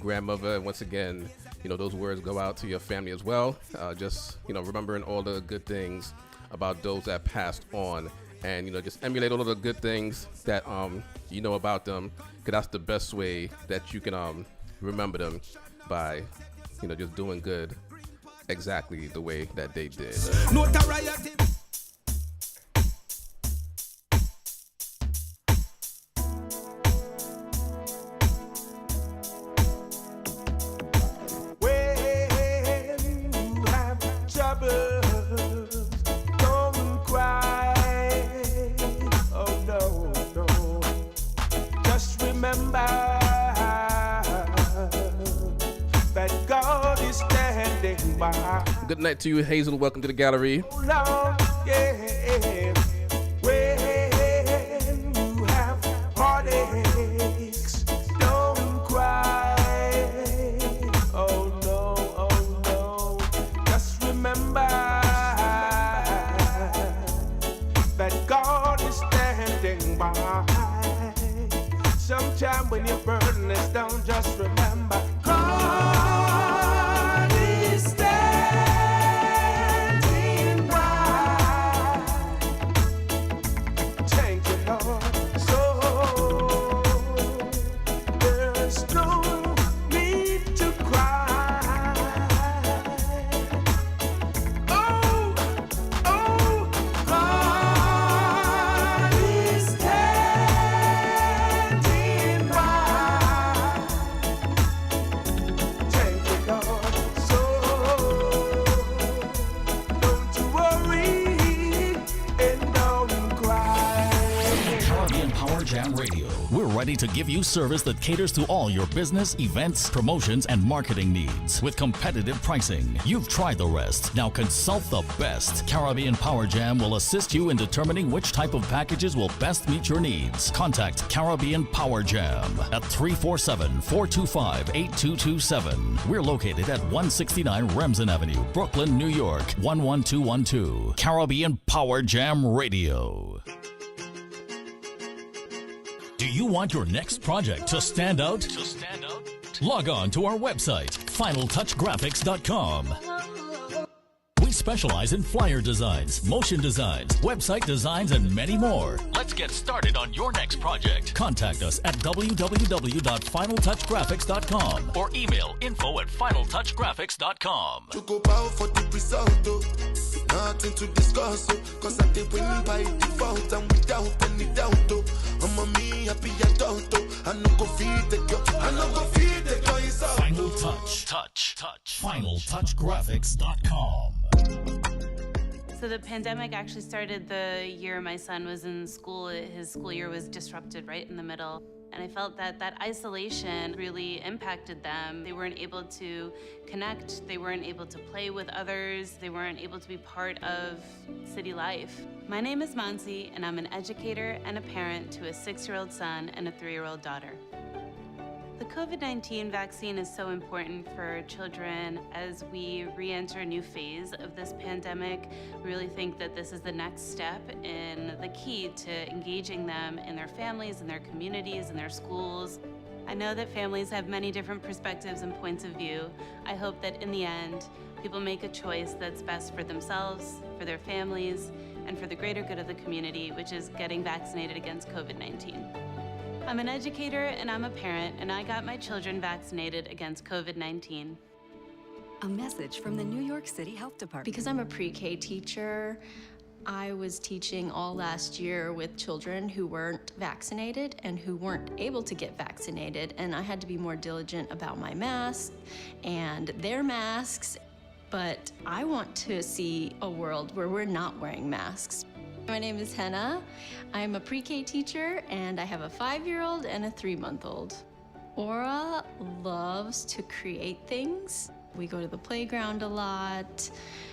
grandmother. And once again, those words go out to your family as well. Just remembering all the good things about those that passed on, and just emulate all of the good things that about them, because that's the best way that you can remember them, by just doing good exactly the way that they did. Notoriety. Good night to you, Hazel. Welcome to the gallery. When you have heartaches, don't cry. Oh no. Just remember that God is standing by. Sometime when your burden is down, just remember God is standing by. Thank you, Lord. So there's no need to cry. Oh, God is standing by. Thank you, Lord. So don't you worry and don't cry. Caribbean Power Jam Radio. We're ready to give you service that caters to all your business, events, promotions, and marketing needs with competitive pricing. You've tried the rest. Now consult the best. Caribbean Power Jam will assist you in determining which type of packages will best meet your needs. Contact Caribbean Power Jam at 347-425-8227. We're located at 169 Remsen Avenue, Brooklyn, New York, 11212. Caribbean Power Jam Radio. Do you want your next project to stand out? Log on to our website, finaltouchgraphics.com. We specialize in flyer designs, motion designs, website designs, and many more. Let's get started on your next project. Contact us at www.finaltouchgraphics.com or email info@finaltouchgraphics.com. To go bow for the result, nothing to discuss, cause I did win by default and without any doubt. I'm a me happy adult, I no go feed the girl, I no go feed the girl. Final Touch. finaltouchgraphics.com. So the pandemic actually started the year my son was in school. His school year was disrupted right in the middle. And I felt that that isolation really impacted them. They weren't able to connect, they weren't able to play with others, they weren't able to be part of city life. My name is Mansi, and I'm an educator and a parent to a 6-year-old son and a 3-year-old daughter. The COVID-19 vaccine is so important for children as we re-enter a new phase of this pandemic. We really think that this is the next step in the key to engaging them in their families, in their communities, in their schools. I know that families have many different perspectives and points of view. I hope that in the end, people make a choice that's best for themselves, for their families, and for the greater good of the community, which is getting vaccinated against COVID-19. I'm an educator and I'm a parent, and I got my children vaccinated against COVID-19. A message from the New York City Health Department. Because I'm a pre-K teacher, I was teaching all last year with children who weren't vaccinated and who weren't able to get vaccinated, and I had to be more diligent about my mask and their masks. But I want to see a world where we're not wearing masks. My name is Henna. I'm a pre-K teacher, and I have a 5-year-old and a 3-month-old. Aura loves to create things. We go to the playground a lot,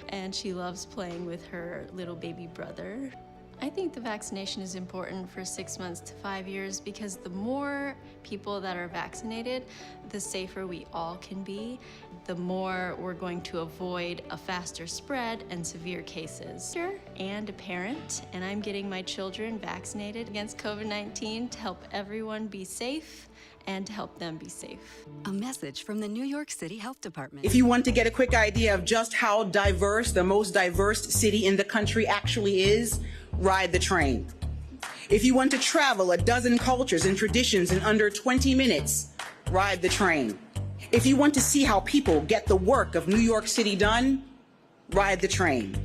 and she loves playing with her little baby brother. I think the vaccination is important for 6 months to 5 years because the more people that are vaccinated, the safer we all can be, the more we're going to avoid a faster spread and severe cases. And a parent, and I'm getting my children vaccinated against COVID-19 to help everyone be safe and to help them be safe. A message from the New York City Health Department. If you want to get a quick idea of just how diverse the most diverse city in the country actually is, ride the train. If you want to travel a dozen cultures and traditions in under 20 minutes, ride the train. If you want to see how people get the work of New York City done, ride the train.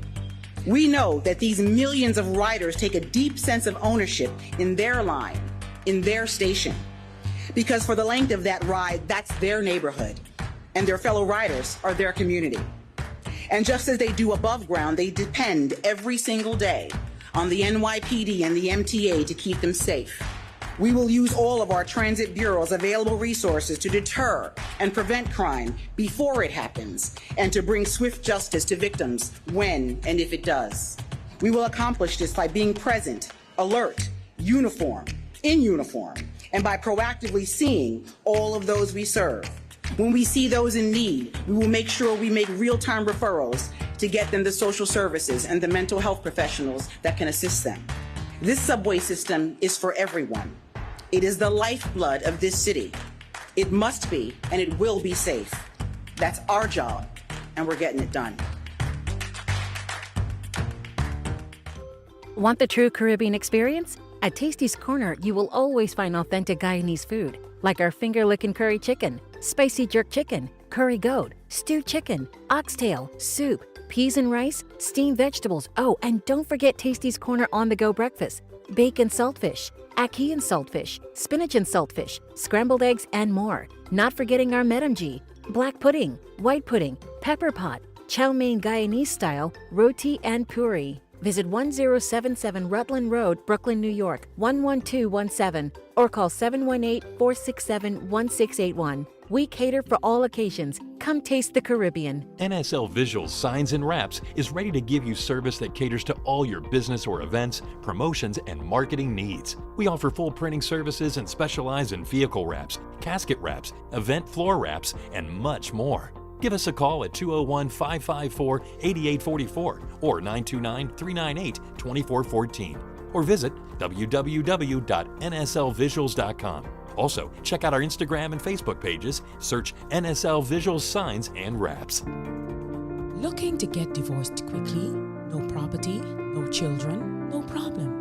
We know that these millions of riders take a deep sense of ownership in their line, in their station. Because for the length of that ride, that's their neighborhood, and their fellow riders are their community. And just as they do above ground, they depend every single day on the NYPD and the MTA to keep them safe. We will use all of our transit bureau's available resources to deter and prevent crime before it happens and to bring swift justice to victims when and if it does. We will accomplish this by being present, alert, in uniform, and by proactively seeing all of those we serve. When we see those in need, we will make sure we make real-time referrals to get them the social services and the mental health professionals that can assist them. This subway system is for everyone. It is the lifeblood of this city. It must be, and it will be safe. That's our job, and we're getting it done. Want the true Caribbean experience? At Tasty's Corner, you will always find authentic Guyanese food, like our finger-licking curry chicken, spicy jerk chicken, curry goat, stewed chicken, oxtail, soup, peas and rice, steamed vegetables. Oh, and don't forget Tasty's Corner on-the-go breakfast, bacon saltfish, ackee and saltfish, spinach and saltfish, scrambled eggs, and more. Not forgetting our medamji, black pudding, white pudding, pepper pot, chow mein Guyanese style, roti and puri. Visit 1077 Rutland Road, Brooklyn, New York, 11217, or call 718-467-1681. We cater for all occasions. Come taste the Caribbean. NSL Visuals Signs and Wraps is ready to give you service that caters to all your business or events, promotions, and marketing needs. We offer full printing services and specialize in vehicle wraps, casket wraps, event floor wraps, and much more. Give us a call at 201-554-8844 or 929-398-2414 or visit www.nslvisuals.com. Also, check out our Instagram and Facebook pages. Search NSL Visuals Signs and Wraps. Looking to get divorced quickly? No property, no children, no problem.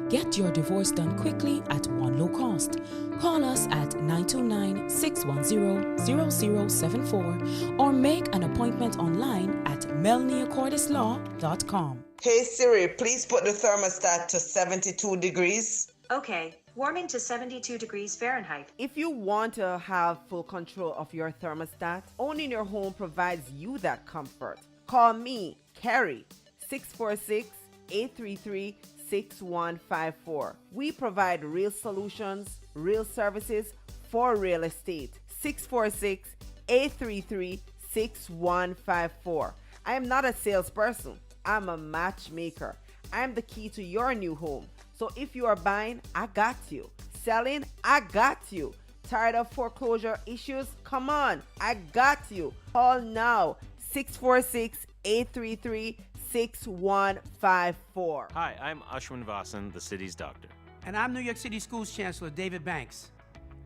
Get your divorce done quickly at one low cost. Call us at 929-610-0074 or make an appointment online at melniacordislaw.com. Hey Siri, please put the thermostat to 72 degrees. Okay, warming to 72 degrees Fahrenheit. If you want to have full control of your thermostat, owning your home provides you that comfort. Call me, Carrie, 646-833-6154. We provide real solutions, real services for real estate. 646-833-6154. I am not a salesperson. I'm a matchmaker. I am the key to your new home. So if you are buying, I got you. Selling, I got you. Tired of foreclosure issues? Come on, I got you. Call now. 646-833-6154. Hi, I'm Ashwin Vasan, the city's doctor. And I'm New York City Schools Chancellor David Banks.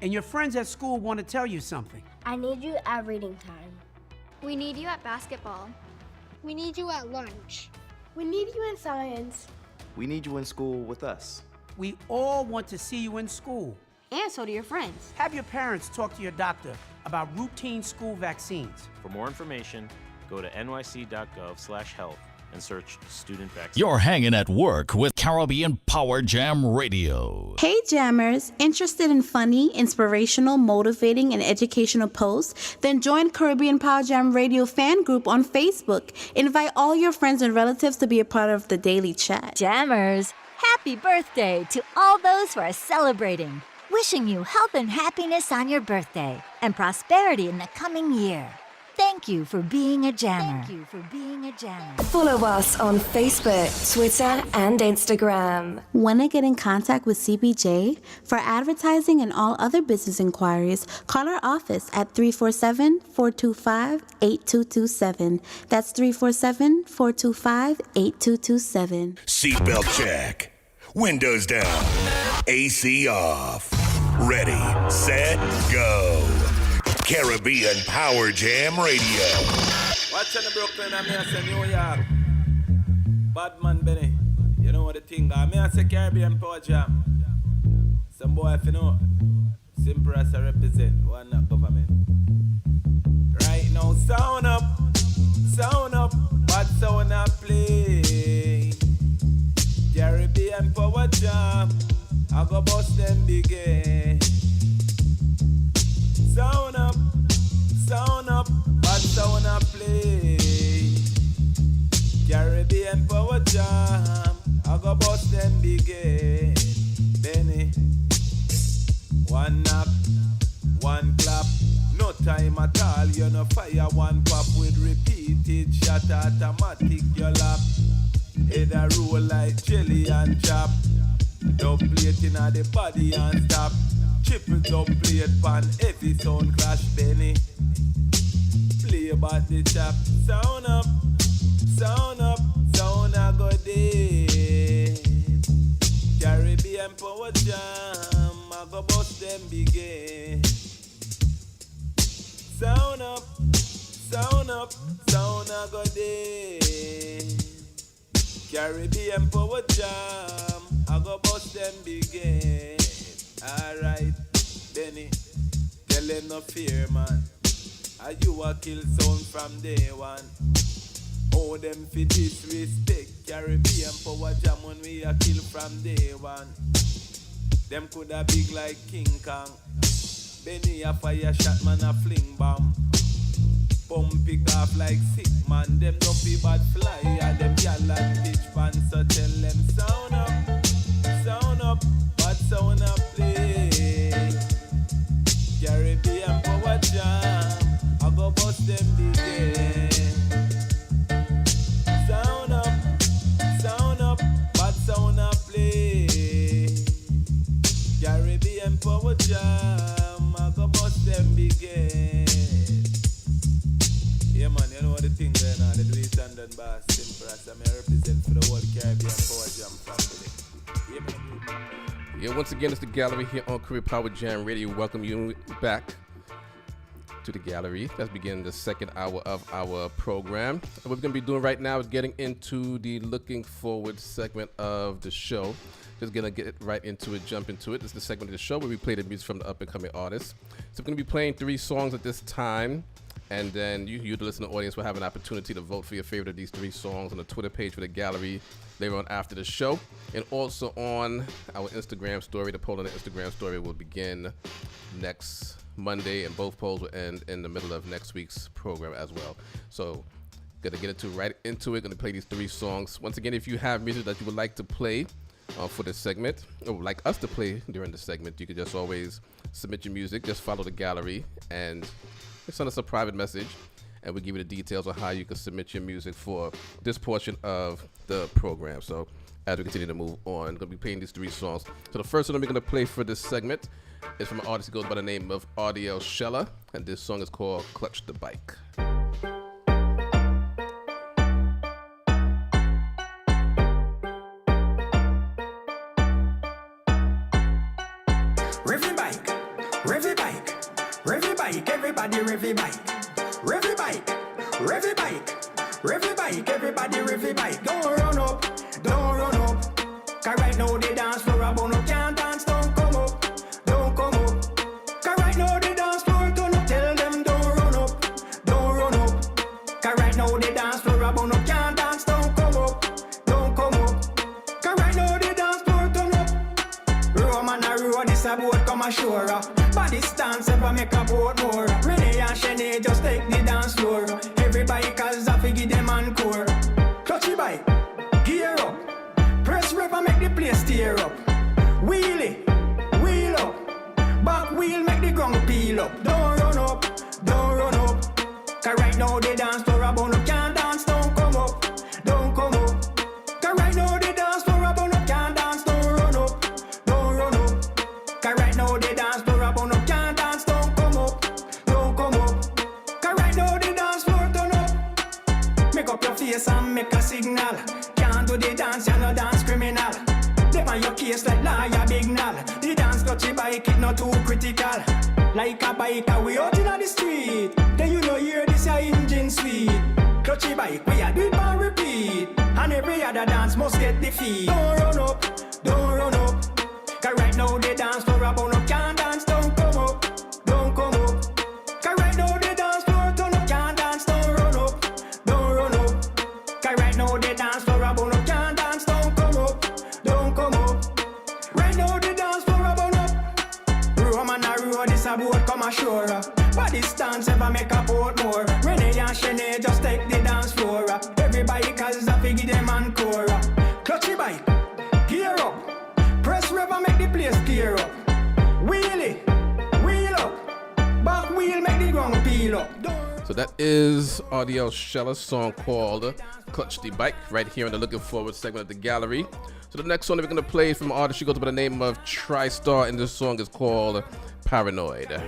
And your friends at school want to tell you something. I need you at reading time. We need you at basketball. We need you at lunch. We need you in science. We need you in school with us. We all want to see you in school. And so do your friends. Have your parents talk to your doctor about routine school vaccines. For more information, go to nyc.gov/health and search student vaccine. You're hanging at work with Caribbean Power Jam Radio. Hey Jammers, interested in funny, inspirational, motivating, and educational posts? Then join Caribbean Power Jam Radio fan group on Facebook. Invite all your friends and relatives to be a part of the daily chat. Jammers, happy birthday to all those who are celebrating. Wishing you health and happiness on your birthday and prosperity in the coming year. Thank you for being a jammer. Thank you for being a jammer. Follow us on Facebook, Twitter, and Instagram. Want to get in contact with CBJ? For advertising and all other business inquiries, call our office at 347-425-8227. That's 347-425-8227. Seatbelt check. Windows down. AC off. Ready, set, go. Caribbean Power Jam Radio. Watching the Brooklyn, I'm here say New York. BadMan Benny. You know what the thing is? I'm here say Caribbean Power Jam. Some boy if you know. Simple as I represent. One not government. Right now, sound up. Sound up. Bad sound up play. Caribbean Power Jam. I go bust them big. Sound up, bad sound up play. Caribbean Power Jam, I go bust them big. Benny, one knock, one clap, no time at all. You no fire one pop with repeated shot automatic. Your lap, head a roll like jelly and chop. Double plate inna the body and stop. Triple dub plate pan heavy sound clash Benny. Play about the chap. Sound up, sound a go day. Caribbean Power Jam, I go bust them big. Sound up, sound a go day. Caribbean Power Jam, I go bust them big. Alright, Benny, tell them no fear, man. Are you a kill sound from day one? Oh, them fi disrespect Caribbean Power Jam when we a kill from day one. Them coulda big like King Kong. Benny a fire shot, man a fling bomb. Pump pick off like sick man. Them no fi bad fly, and them gyal and bitch pan. So tell them sound up, bad sound up play. Caribbean Power Jam, I go bust them big. Sound up, bad sound up play. Caribbean Power Jam, I go bust them big. Yeah man, you know what the thing there now, they do it and done by simple as I represent for the whole Caribbean Power Jam family. Yeah man. Yeah, once again, it's the gallery here on Caribbean Power Jam Radio. Welcome you back to the gallery. Let's begin the second hour of our program. And what we're going to be doing right now is getting into the looking forward segment of the show. Just going to get right into it, jump into it. This is the segment of the show where we play the music from the up-and-coming artists. So we're going to be playing 3 songs at this time. And then you, the listening audience, will have an opportunity to vote for your favorite of these 3 songs on the Twitter page for the gallery later on after the show. And also on our Instagram story. The poll on the Instagram story will begin next Monday, and both polls will end in the middle of next week's program as well. So, gonna get right into it. Gonna play these 3 songs. Once again, if you have music that you would like to play, for this segment, or like us to play during the segment, you can just always submit your music. Just follow the gallery and send us a private message, and we'll give you the details on how you can submit your music for this portion of the program. So as we continue to move on, I'm going to be playing these 3 songs. So the first one we're going to play for this segment is from an artist who goes by the name of Audiel Sheller, and this song is called Clutch the Bike. Revy bike, revy bike, revy bike, everybody revy bike. Revy bike, revy bike, revy bike, everybody revy bike. Don't run up, don't run up. Cause right now they dance floor, I wanna can't dance, don't come up, don't come up. Cause right now they dance floor, turn up, tell them don't run up, don't run up. Cause right now they dance floor, I wanna can't dance, don't come up, don't come up. Cause right now they dance floor, turn up. Roman a road, this a boat come ashore. Body stance ever make a boat more. Renee and Shanae just take the dance floor. Everybody cause I figure them encore. Clutchy bike, gear up. Press rubber make the place steer up. Wheelie, wheel up. Back wheel make the ground peel up. Don't run up, don't run up. Cause right now they dance floor about up. Can't dance, don't come up, don't come up. Cause right now they dance floor about up. Can't dance, don't run up, don't run up. Cause right now they dance floor about up. Can't dance, don't come up, don't come up. Cause right now they dance floor turn up. Make up your face and make a signal. Can't do the dance, you're no dance criminal. Them on your case like liar big null. The dance clutchy bike, it not too critical. Like a biker, we out in the street. Then you know hear this your engine sweet. Clutchy bike, we a do it and repeat. And every other dance must get defeat. Don't run up, don't run up. Cause right now they dance floor about up. Can't dance, don't come up, don't come up. Cause right now they dance floor turn up. Can't dance, don't run up, don't run up. Cause right now they dance floor about up. Can't dance, don't come up, don't come up. Right now they dance floor about up. Roman a road, this a boat come ashore. Body stance ever make a boat more. Renee and Shanae just take the dance floor. Everybody cause I figure them encore. Clutchy bike, gear up. Press rubber make the place gear up. Wheelie, wheel up. Back wheel make the ground peel up. So that is Audiel Sheller's song called Clutch the Bike, right here in the Looking Forward segment of the gallery. So the next song that we're going to play from an artist, she goes by the name of TriStar, and this song is called Paranoid.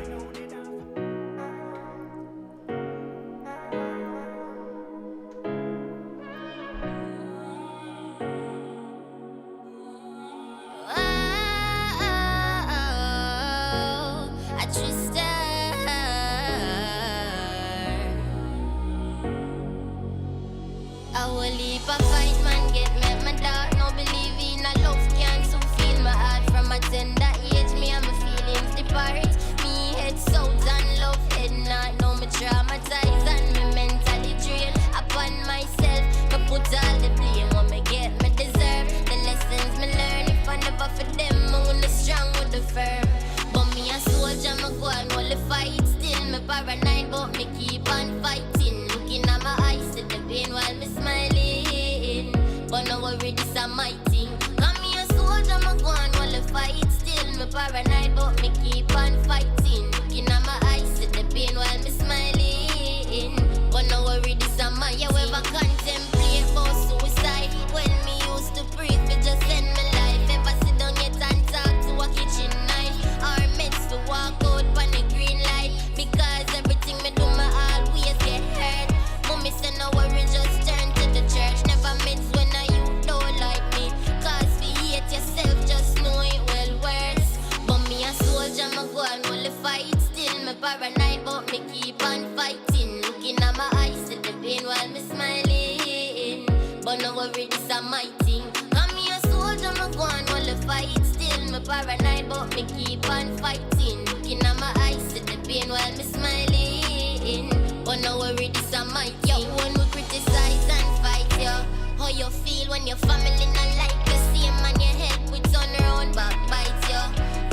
Paranoid, but me keep on fighting. Looking at my eyes, see the pain while me smiling. But no worry, this a my thing. Come me a soldier, me go on while I fight. Still me paranoid, but me keep on fighting. Looking at my eyes, see the pain while me smiling. But no worry, this a my. You ever contemplate about suicide? Well, me used to pray for just end my life. Ever sit down yet and talk to a kitchen knife? Or meds to walk out on the green light? Because everything me do, me always get hurt. Mommy say no worry, just turn to the church. Never meds when you don't like me. Cause we hate yourself, just know it well worse. But me a soldier, me go and only fight. Still me paranoid, but me keep on fighting. Looking at my eyes, see the pain while me smiling. But no worry, this a my thing. Cause me a soldier, me go and only fight. Still me paranoid, but me keep on fighting. Looking at my eyes, see the pain while me smiling. But no worry, this a my thing. Yo, when we criticize and fight, yo, how you feel when your family not like you? Same man you help with turn around backbite, yo.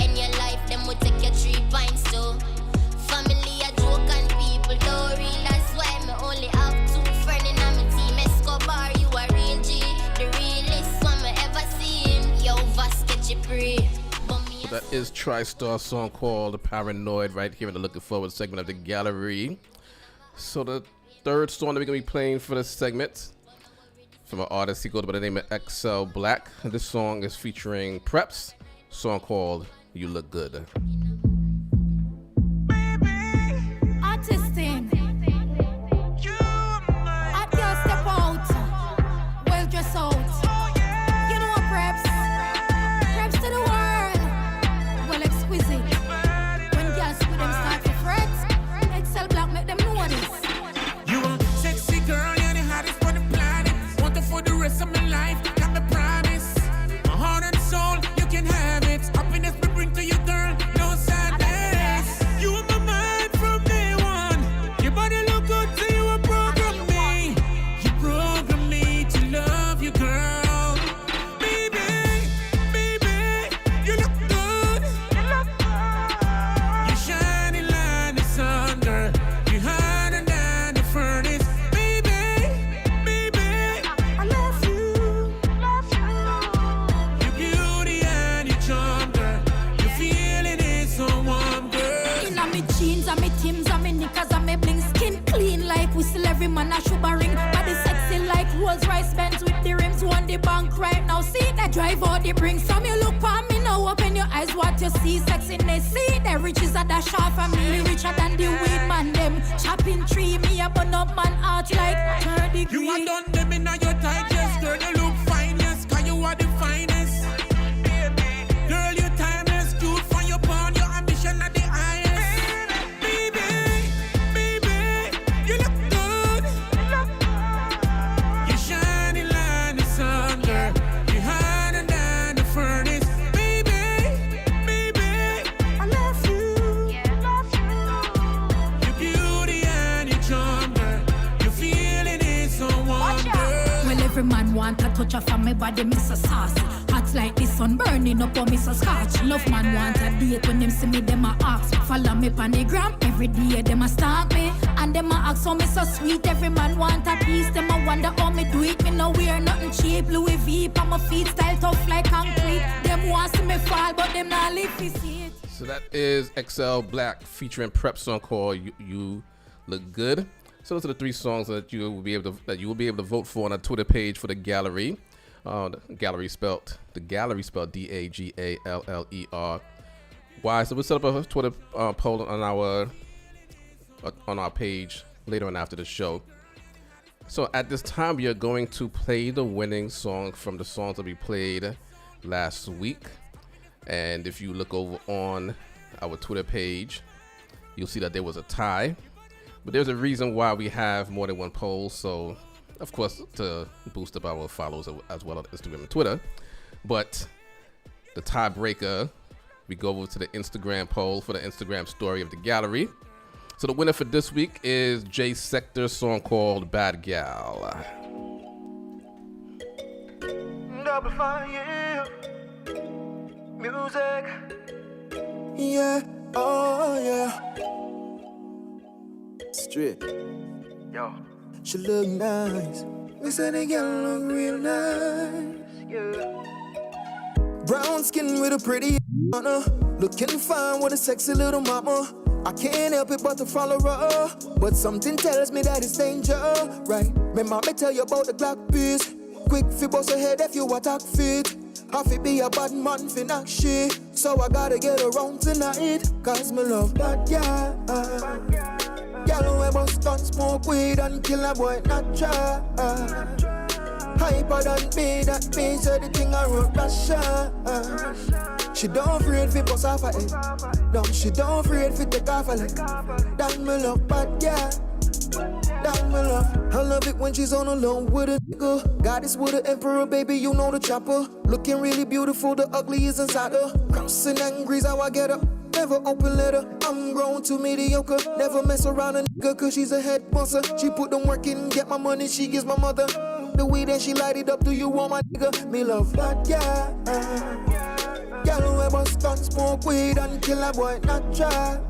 In your life, them will take your 3 pints too. Family a joke and people don't real. That's why me only have 2 friends in my team. Escobar, you a real G, the realest one me ever seen. Yo, That is TriStar song called Paranoid right here in the Looking Forward segment of the gallery. So the third song that we're going to be playing for this segment from an artist, he goes by the name of XL Black. And this song is featuring Preps, song called You Look Good. Artisting. Hot girl step out. Well dressed out. You know what, Preps? Preps to the world. Well exquisite. When girls with them start to fret, XL Black make them know this. You a sexy girl, you're the hottest on the planet. Want it for the rest of my life, got me promise. My heart and soul, you can have it. Happiness we bring to you, girl, no sadness. You in my mind from day one. Your body look good, so you a program me. You program me to love you, girl. Baby, baby, you look good. You look good. You shining like the sun, girl. You hotter than the furnace. Baby, baby, I love you. Your beauty and your charm, girl. Your feeling is so warm, girl. Inna me jeans, and me Timbs, and me knickers, and me bling. Skin clean like whistle, every man a sugar ring. Body sexy like Rolls Royce Benz with the rims. On the bank right now, see that drive all the bring. Some you look on me now, open your eyes, what you see. Sexiness, see the riches are dash off of me. Richer than the weed man, them chopping tree. Me a burn up man out like 30 degree. You are done them in your tight dress, girl. You look fine, yes, 'cause you are the finest. Girl, you timeless, cute for your porn, your ambition at the highest. Baby, baby, you look good. You shining like the sun, girl. You hotter than the furnace. Baby, baby, I love you. Your beauty and your charm, girl. Your feeling is so warm, girl. Well, every man want a touch of me body, miss a saucy. Hot like the sun burning up on miss a scotch. Enough man want a date when them see me, them a ask. Follow me on the gram, every day them a stalk me. And them a ask how me so sweet, every man want a piece. Them a wonder how me do it, me no wear nothing cheap. Louis V, on my feet style tough like concrete. Them want see me fall, but them not live to see it. So that is XL Black featuring Prep song called You Look Good. So those are the three songs that you will be able to vote for on our Twitter page for the gallery. The gallery spelled DAGALLERY. So we'll set up a Twitter poll on our page later on after the show. So at this time, we are going to play the winning song from the songs that we played last week. And if you look over on our Twitter page, you'll see that there was a tie. But there's a reason why we have more than one poll. So, of course, to boost up our followers as well on Instagram and Twitter. But the tiebreaker, we go over to the Instagram poll for the Instagram story of the gallery. So the winner for this week is Jay Sector's song called Bad Gal. Double fire, music, yeah, oh yeah. Straight, yo. She look nice. We said the girl look real nice, yeah. Brown skin with a pretty mama, looking fine with a sexy little mama. I can't help it but to follow her, but something tells me that it's danger, right? My mama tell you about the Glock piece. Quick fi bust her head if you attack fit. I fi be a bad man fi knock shit, so I gotta get around tonight. Cause me love bad girl. Girl who bust gun, smoke weed and kill a boy not try. Hyper than me, that means so the thing I wrote Russia. She don't afraid fi bust off her head. No, she don't afraid fi take off her leg. That me love bad girl. That me love. I love it when she's on alone with a nigga. Goddess with an emperor, baby, you know the chopper. Looking really beautiful, the ugly is inside her. Crossing angry's how I get her. Never open letter, I'm grown too mediocre. Never mess around a nigga cause she's a head bossa. She put them work in, get my money, she gives my mother. The way that she light it up, do you want my nigga? Me love that girl. Girl who ever stun, smoke weed and kill a boy not try.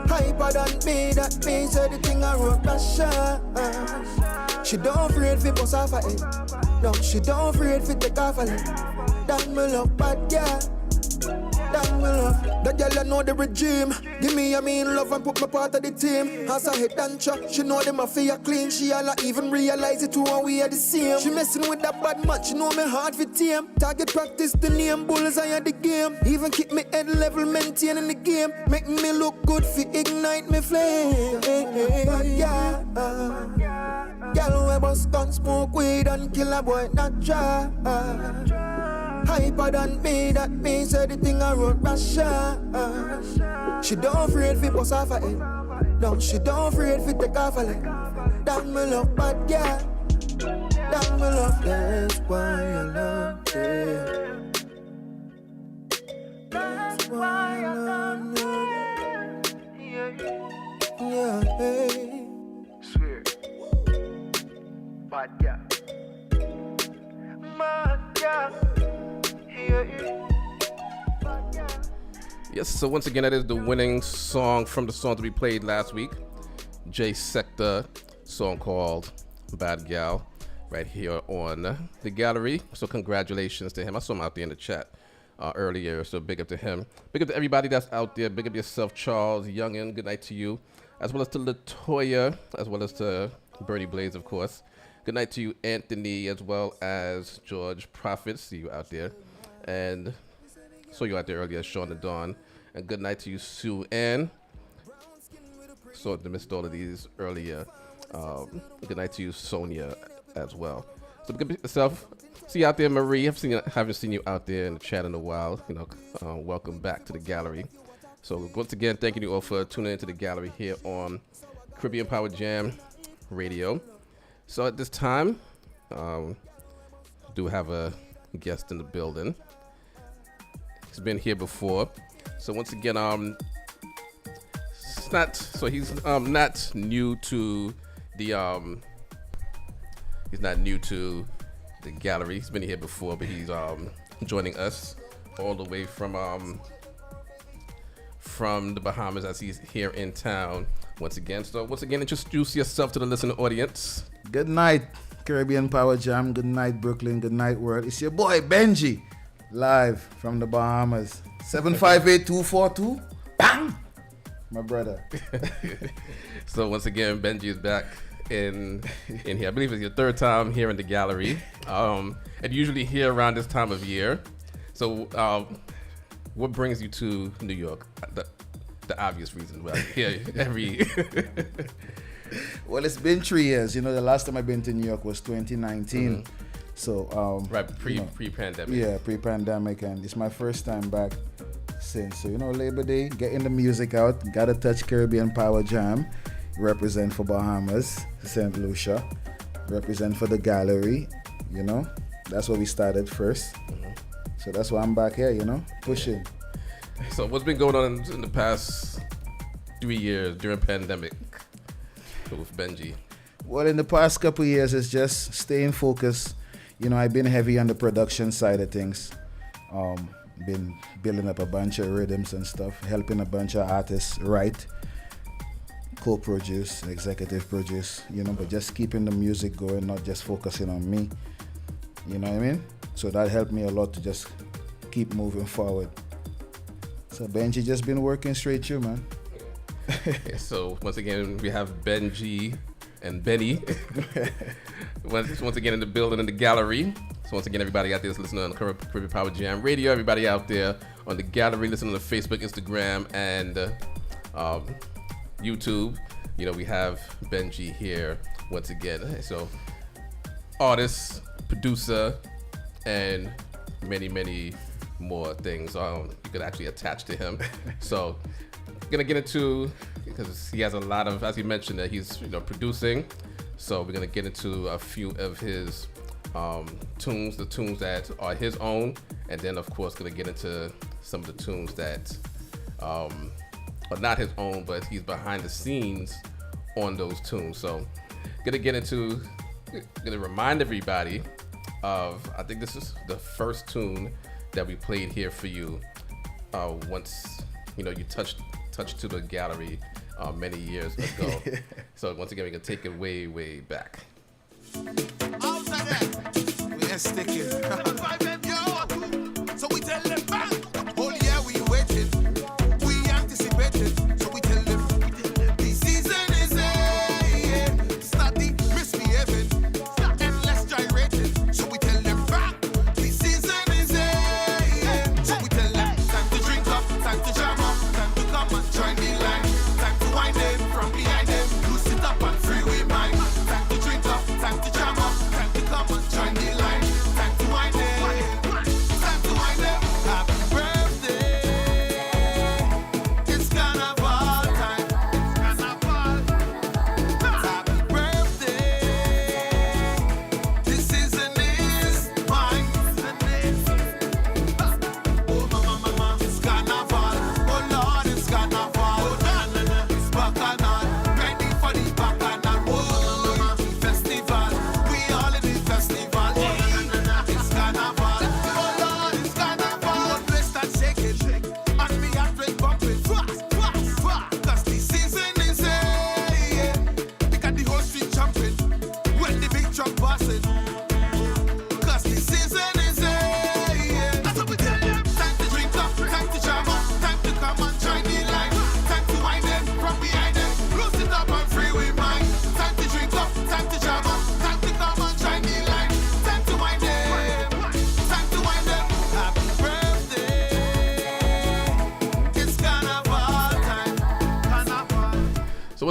Hyper than me, that means so the thing I wrote Russia. She don't afraid fi bust off her head. No, she don't afraid fi take off her leg. That me love bad girl. That me love. That girl I know the regime. Give me a mean love and put me part of the team. As I hit and chuck, she know them a fear clean. She all even realize it too and we are the same. She messing with that bad man, she know me hard for team. Target practice the name, bullseye of the game. Even keep me head level, maintaining the game. Make me look good for ignite me flame. Yeah, girl we bust gun, smoke weed and kill a boy not try. Hyper than me, that means everything I wrote Russia. She don't afraid fi bust off her head. No, she don't afraid fi take off her leg. That me love bad girl. That me love, that's why I love her. That's why I love her. Yeah, hey. Swear. Bad girl. Bad girl. Yes, so once again, that is the winning song from the songs we played last week. Sept song called Bad Gal, right here on the gallery. So congratulations to him. I saw him out there in the chat earlier, so big up to him. Big up to everybody that's out there. Big up yourself, Charles, Youngin. Good night to you. As well as to Latoya, as well as to Bernie Blaze, of course. Good night to you, Anthony, as well as George Prophet. See you out there. And saw you out there earlier, Sean and Dawn. And good night to you, Sue Ann. So I missed all of these earlier. Good night to you, Sonia, as well. So good yourself. See you out there, Marie. Haven't seen you out there in the chat in a while. Welcome back to the gallery. So once again, thanking you all for tuning into the gallery here on Caribbean Power Jam Radio. So at this time, do have a guest in the building. He's been here before. So once again, he's not new to the he's not new to the gallery. He's been here before, but he's joining us all the way from the Bahamas as he's here in town once again. So once again, introduce yourself to the listening audience. Good night, Caribbean Power Jam. Good night, Brooklyn. Good night, world. It's your boy Benji, live from the Bahamas. 758-242. Bang! My brother. So once again, Benji is back in here. I believe it's your third time here in the gallery. And usually here around this time of year. So what brings you to New York? The obvious reason. Well, here every. Well, it's been 3 years. The last time I've been to New York was 2019. Mm-hmm. So right, pre-pandemic. Yeah, pre-pandemic, and it's my first time back since. So Labor Day, getting the music out. Gotta touch Caribbean Power Jam. Represent for Bahamas, St. Lucia. Represent for the gallery. That's where we started first. Mm-hmm. So that's why I'm back here. Pushing. So what's been going on in the past 3 years during pandemic with Benji? Well, in the past couple of years, it's just staying focused. I've been heavy on the production side of things. Been building up a bunch of rhythms and stuff, helping a bunch of artists write, co-produce, executive produce, but just keeping the music going, not just focusing on me. You know what I mean? So that helped me a lot to just keep moving forward. So Benji just been working straight through, man. Okay, so once again, we have Benji and Benny once again in the building, in the gallery. So once again, everybody out there is listening on Caribbean Power Jam Radio. Everybody out there on the gallery, listening on Facebook, Instagram, and YouTube. We have Benji here once again. So artist, producer, and many, many more things you could actually attach to him. So gonna get into, because he has a lot of, as he mentioned, that he's producing. So we're gonna get into a few of his tunes, the tunes that are his own, and then of course gonna get into some of the tunes that are not his own, but he's behind the scenes on those tunes. So gonna remind everybody of, I think this is the first tune that we played here for you once you touched to the gallery many years ago. So once again, we can take it way, way back. Outside that, we are sticking. So we tell them back. Oh yeah, we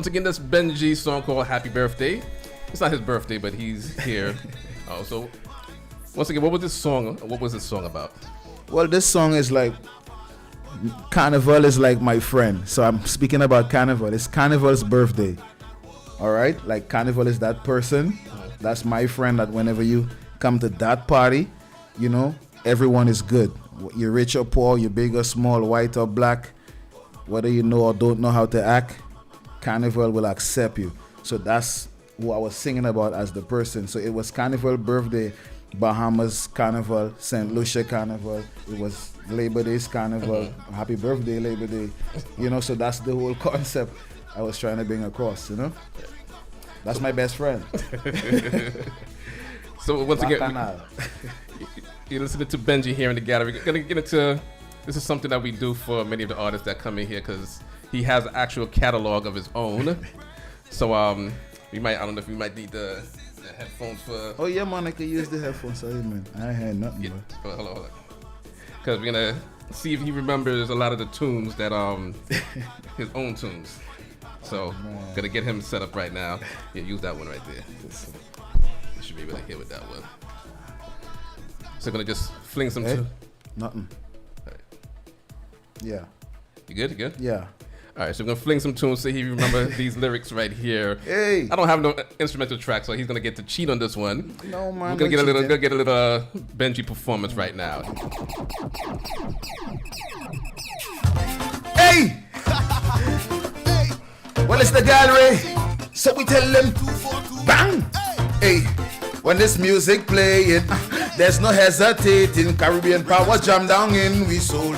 once again, that's Benje's song called Happy Birthday. It's not his birthday, but he's here. So once again, what was this song about? Well, this song is like, Carnival is like my friend. So I'm speaking about Carnival. It's Carnival's birthday. All right? Like Carnival is that person. That's my friend that whenever you come to that party, you know, everyone is good. You're rich or poor, you're big or small, white or black, whether you know or don't know how to act, Carnival will accept you. So that's who I was singing about as the person. So it was Carnival birthday, Bahamas Carnival, St. Lucia Carnival. It was Labor Day's Carnival. Happy birthday, Labor Day. You know, so that's the whole concept I was trying to bring across, you know. That's my best friend. So once again, you're listening to Benje here in the gallery. We're gonna get into, this is something that we do for many of the artists that come in here because he has an actual catalog of his own. So we might, I don't know if we might need the headphones for. Oh yeah, man, I can use the headphones. Sorry, man, I had nothing. Yeah. Hold on. Because we're gonna see if he remembers a lot of the tunes that his own tunes. So gonna get him set up right now. Yeah, use that one right there. You should be able to hear with that one. So gonna just fling some tunes. Nothing. All right. Yeah. You good? You good? Yeah. All right, so we're gonna fling some tunes so he remember these lyrics right here. Hey. I don't have no instrumental track, so he's gonna get to cheat on this one. No man. We're gonna get a little Benje performance right now. Hey! Well, it's the gallery, so we tell them, bang! Hey, when this music playing, there's no hesitating. Caribbean power jam down in we soul.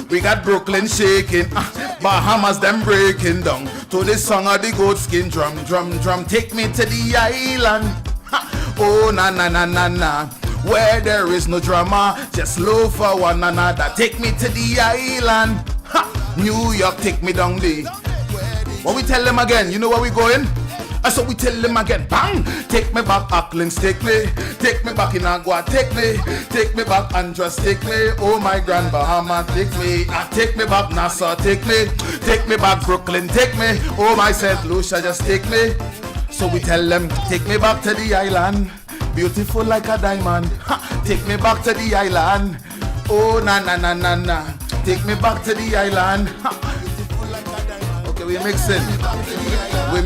We got Brooklyn shaking, Bahamas them breaking down to the song of the goat skin drum. Take me to the island. Oh na, where there is no drama, just love for one another. Take me to the island. New York, take me down there. What we tell them again? You know where we going? So we tell them again, bang! Take me back, Auckland, take me back in Agua, take me back, Andros, take me, oh my Grand Bahama, take me back, Nassau, take me back, Brooklyn, take me, oh my St. Lucia, just take me. So we tell them, take me back to the island, beautiful like a diamond, take me back to the island, oh na, take me back to the island. Okay, we're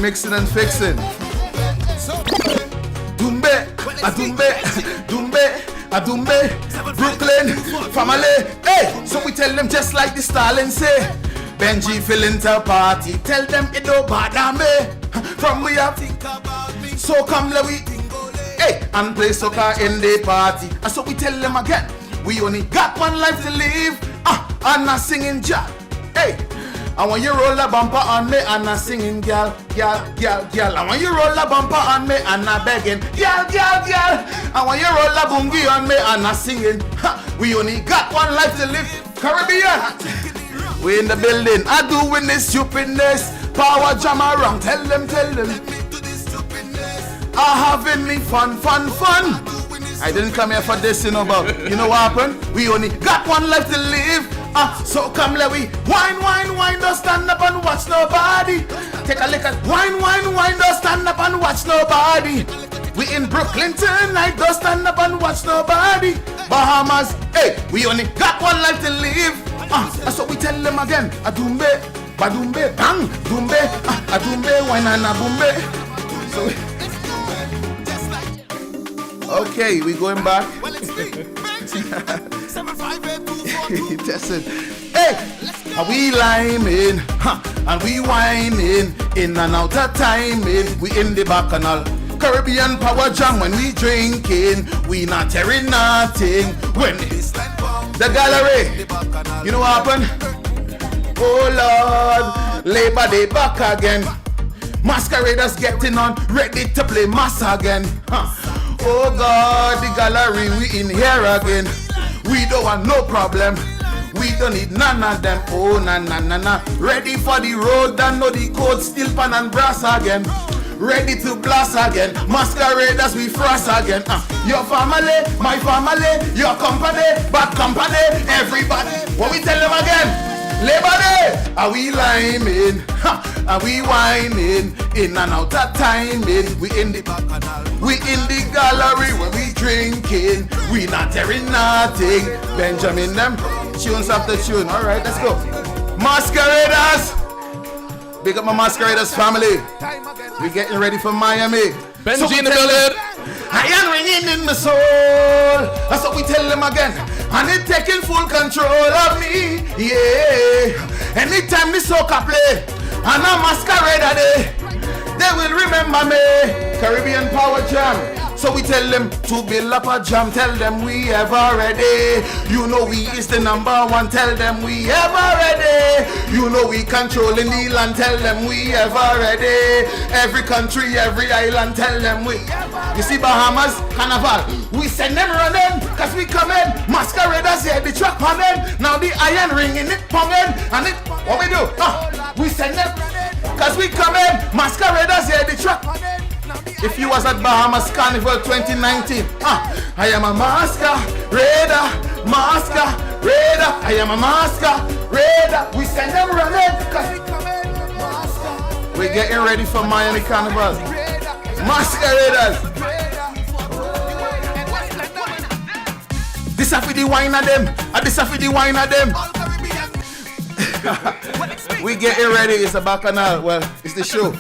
mixing and fixing. Dumbe, Brooklyn, family. Hey, so we tell them just like the Stalin say. Benje feeling to party. Tell them it don't bother me. From we have think about me. So come let we, hey, and play soccer in the party. And so we tell them again, we only got one life to live. And not singing jack. Hey. And when you roll a bumper on me and I'm singing, girl. And when you roll a bumper on me and I'm begging, girl. And when you roll a boongie on me and I'm singing, we only got one life to live. Caribbean, we in the building. I doing this stupidness. Power jam around. Tell them. I having me fun. I didn't come here for this, you know, but you know what happened? We only got one life to live. So come let we wine, don't stand up and watch nobody. Take a look at wine, don't stand up and watch nobody. We in Brooklyn tonight, don't stand up and watch nobody. Bahamas, hey, we only got one life to live. So we tell them again, adumbe, badumbe, bang, dumbe, adumbe, wine and abumbe. So okay, we going back. That's it. Hey, we liming, and we whining, in and out of timing. We in the bacchanal, Caribbean power jam when we drinking. We not tearing nothing. When the gallery, you know what happened? Oh Lord, Labor Day back again. Masqueraders getting on, ready to play mass again. Oh God, the gallery, we in here again. We don't want no problem. We don't need none of them. Oh na. Ready for the road and know the code, steel pan and brass again. Ready to blast again. Masqueraders, we frost again. Your family, my family, your company, bad company, everybody. What we tell them again? Labor Day, are we liming? Are we whining? In and out of timing. We in the gallery when we drinking. We not hearing nothing. Benjamin them tunes after tune. All right, let's go. Masqueraders, big up my Masqueraders family. We getting ready for Miami. Benji in the building. I am ringing in my soul. That's what we tell them again. And it taking full control of me. Yeah. Anytime the soca play and a Masquerader day, they will remember me. Caribbean Power Jam. So we tell them to build up a jam. Tell them we ever ready. You know we is the number one. Tell them we ever ready. You know we controlling the land. Tell them we ever ready. Every country, every island. Tell them we. You see Bahamas, Carnival. We send them running, cause we coming. Masqueraders, yeah, the truck running. Now the iron ringing it pumping. And it, what we do? We send them, cause we coming. Masqueraders, yeah, the truck running. If you was at Bahamas Carnival 2019, I am a masquerader. I am a masquerader. We send them running, cause we coming. We're getting ready for Miami Carnival. Masqueraders. This for the wine of them. This for the wine of them. We getting ready. It's a bacchanal. Well, it's the show.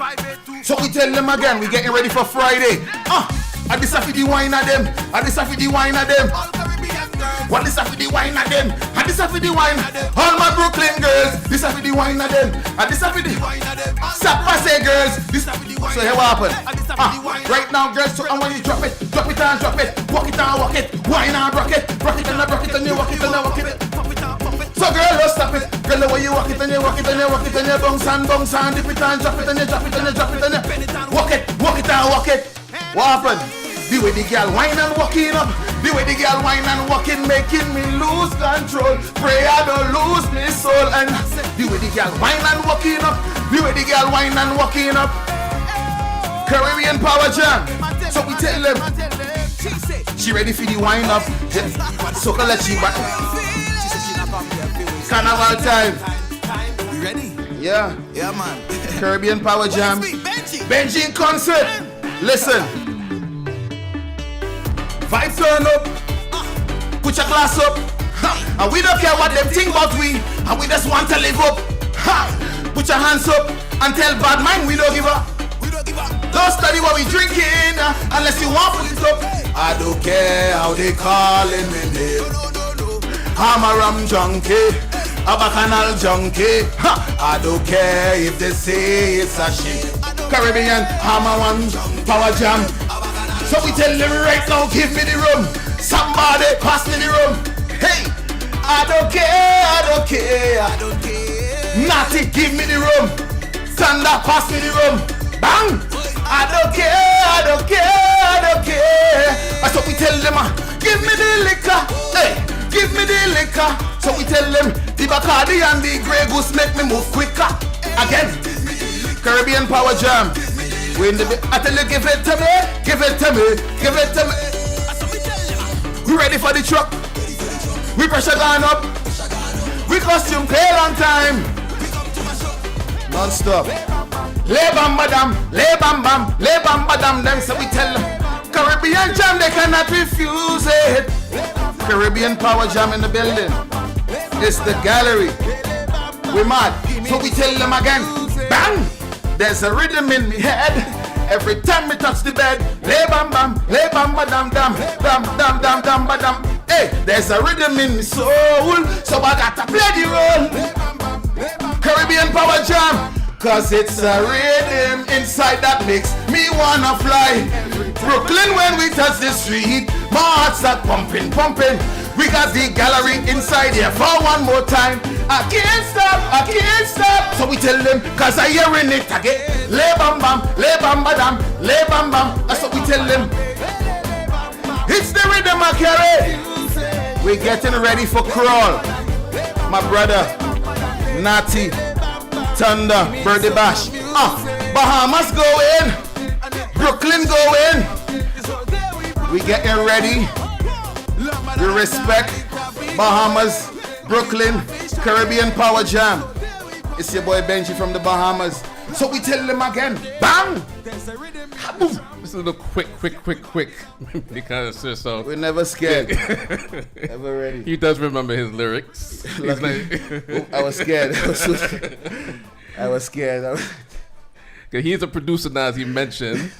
So we tell them again. We getting ready for Friday. This for the wine of them. This for the wine of them. What this for the wine of them? This for the wine. All my Brooklyn girls. This for the wine of them. This for the Sept girls. This for the wine. So here what happened? Right now, girls. So I want you drop it and drop it. Walk it and walk it. Wine and rock it. Rock it and rock it and you walk it and walk it. So girl, don't stop it. Girl, the way you walk it and you walk it and you walk it and you bounce and dip it and drop it and you drop it and you drop it and you walk it and walk it. What happened? The way the girl whine and walking up. The way the girl whine and walking, making me lose control. Pray I don't lose my soul. And the way the girl whine and walking up. The way the girl whine and walking up. Caribbean Power Jam. So we tell them she ready for the wind up. So let she back. Carnival time. You ready? Yeah. Yeah, man. Caribbean Power Jam. Benje in concert. Listen. Vibe turn up. Put your glass up. And we don't care what them think about we. And we just want to live up. Put your hands up and tell BadMan we don't give up. Don't study what we drinking unless you want to put it up. I don't care how they calling me. I'm a rum junkie, a bacchanal junkie. I don't care if they say it's a shit. Caribbean, I'm a one power jam. So we tell them right now, give me the room. Somebody pass me the room. Hey, I don't care. Natty, give me the room. Thunder, pass me the room. Bang! I don't care. So we tell them, give me the liquor. Hey, give me the liquor. So we tell them, the Bacardi and the Grey Goose make me move quicker. Again, Caribbean Power Jam. We in the I tell you, give it to me. We ready for the truck. We pressure gone up. We costume play long time. Non-stop. Le bam badam, le bam bam, le bam badam. Them so we tell them Caribbean Jam, they cannot refuse it. Caribbean Power Jam in the building. It's the gallery. We mad. So we tell them again. Bang! There's a rhythm in me head. Every time we touch the bed. Le bam bam, le bam badam dam, dam dam dam dam badam. Hey, there's a rhythm in me soul. So I got to play the role. Caribbean Power Jam. Cause it's a rhythm inside that makes me wanna fly. Brooklyn when we touch the street, my heart's start pumping. We got the gallery inside here for one more time. I can't stop. So we tell them, cause I hearing it again. Le bam bam, le bam badam, le bam bam. That's what we tell them. It's the rhythm I carry. We're getting ready for crawl. My brother, Natty, Thunder, Birdie Bash. Bahamas go in. Brooklyn go in. We getting ready. We respect Bahamas, Brooklyn, Caribbean Power Jam. It's your boy Benji from the Bahamas. So we tell them again, bang! This is a little quick. Because so we're never scared. Never ready. He does remember his lyrics. He's like, I was scared. I was scared. He's a producer now, as he mentioned.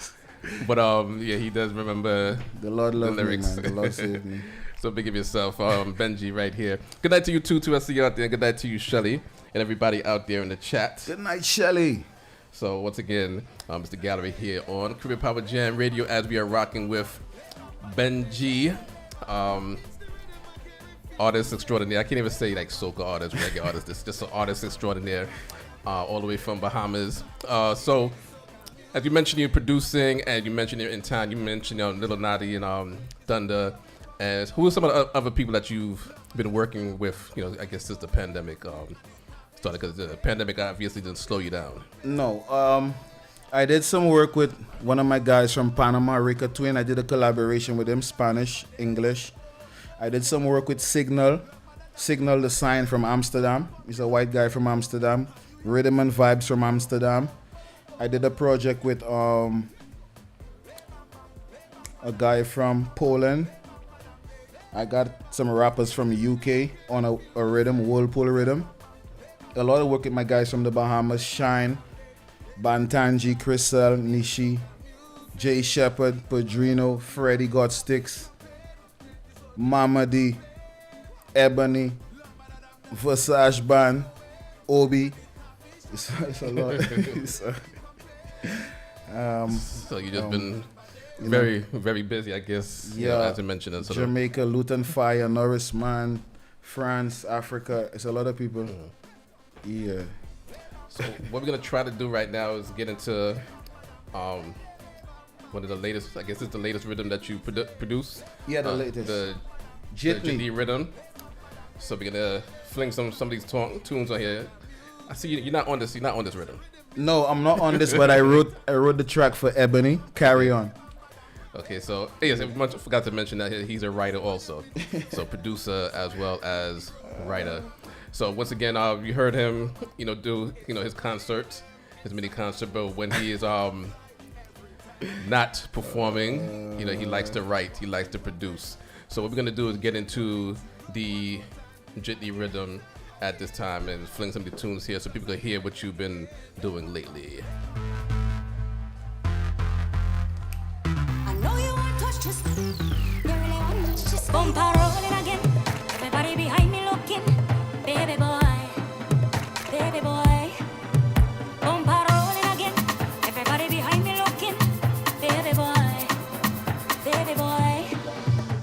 But yeah, he does remember the Lord loved the lyrics. Me, man. The Lord saved me. So big of yourself, Benji, right here. Good night to you too, I see you out there. Good night to you, Shelly, and everybody out there in the chat. Good night, Shelly. So once again, it's the gallery here on Caribbean Power Jam Radio as we are rocking with Benji, artist extraordinaire. I can't even say like soca artist, reggae artist. It's just an artist extraordinaire, all the way from Bahamas. So as you mentioned, you're producing, and you mentioned you're in town. You mentioned Little Naughty and Thunder. And who are some of the other people that you've been working with? I guess since the pandemic started, because the pandemic obviously didn't slow you down. No, I did some work with one of my guys from Panama, Rica Twin. I did a collaboration with him, Spanish, English. I did some work with Signal the Sign from Amsterdam. He's a white guy from Amsterdam. Rhythm and Vibes from Amsterdam. I did a project with a guy from Poland. I got some rappers from UK on a rhythm, Whirlpool rhythm. A lot of work with my guys from the Bahamas, Shine, Bantanji, Crystal, Nishi, Jay Shepherd, Padrino, Freddie Got Sticks, Mama D, Ebony, Visage Band, Obi. It's a lot. So you just been very busy, I guess. Yeah, as you mentioned. Jamaica, Luton Fire, Norris Man, France, Africa. It's a lot of people. Yeah. So what we're gonna try to do right now is get into one of the latest. I guess it's the latest rhythm that you produce. Yeah, the latest. The Jitney rhythm. So we're gonna fling some of these tunes on here. I see you're not on this. You're not on this rhythm. No, I'm not on this, but I wrote the track for Ebony. Carry on. Okay, so yes, I forgot to mention that he's a writer also, so producer as well as writer. So once again, you heard him, do his concerts, his mini concert, but when he is not performing, he likes to write, he likes to produce. So what we're gonna do is get into the Jitney rhythm at this time and fling some of the tunes here so people can hear what you've been doing lately. Bumper rolling again, everybody behind me looking, baby boy, baby boy. Bumper rolling again, everybody behind me looking, baby boy, baby boy.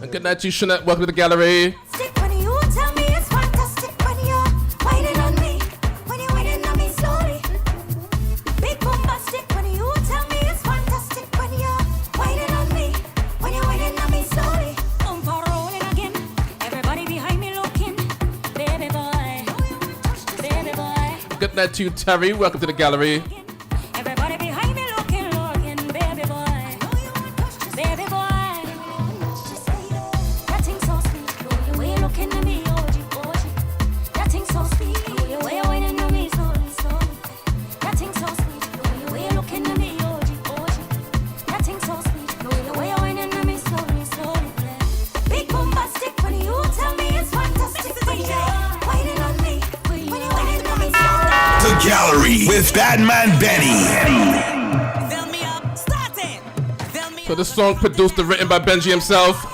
And good night to you, Shanette. Welcome to the gallery. When you tell me it's fantastic when you're waiting on me, when you're waiting on me slowly. Big bombastic when you tell me it's fantastic when you're waiting on me, when you're waiting on me slowly. Good night to you, Terry. Welcome to the gallery. Everybody behind me looking, baby boy, baby boy. That thing so sweet, the way you looking at me, that thing so sweet, the way you waiting on me slowly. That thing so sweet, the way you looking at me, that thing so sweet, the way you waiting on me slowly. Big bombastic when you tell me it's fantastic when you're waiting on me, when you're waiting on me slowly. The gallery with BadMan Benny. So this song produced and written by Benji himself.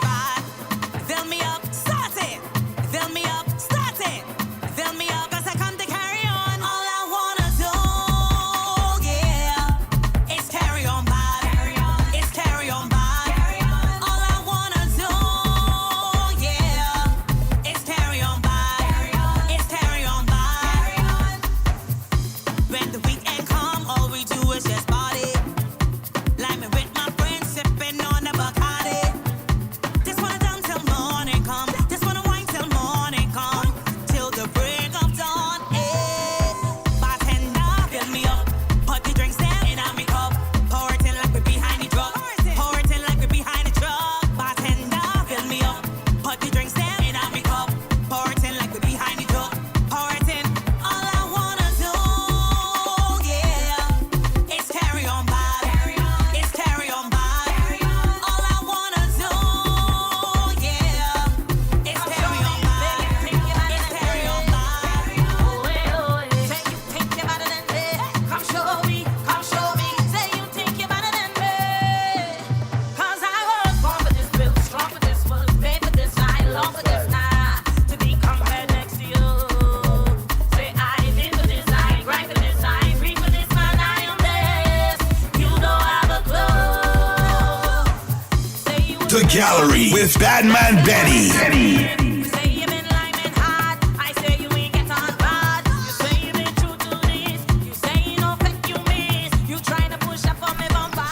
Gallery with BadMan Benny.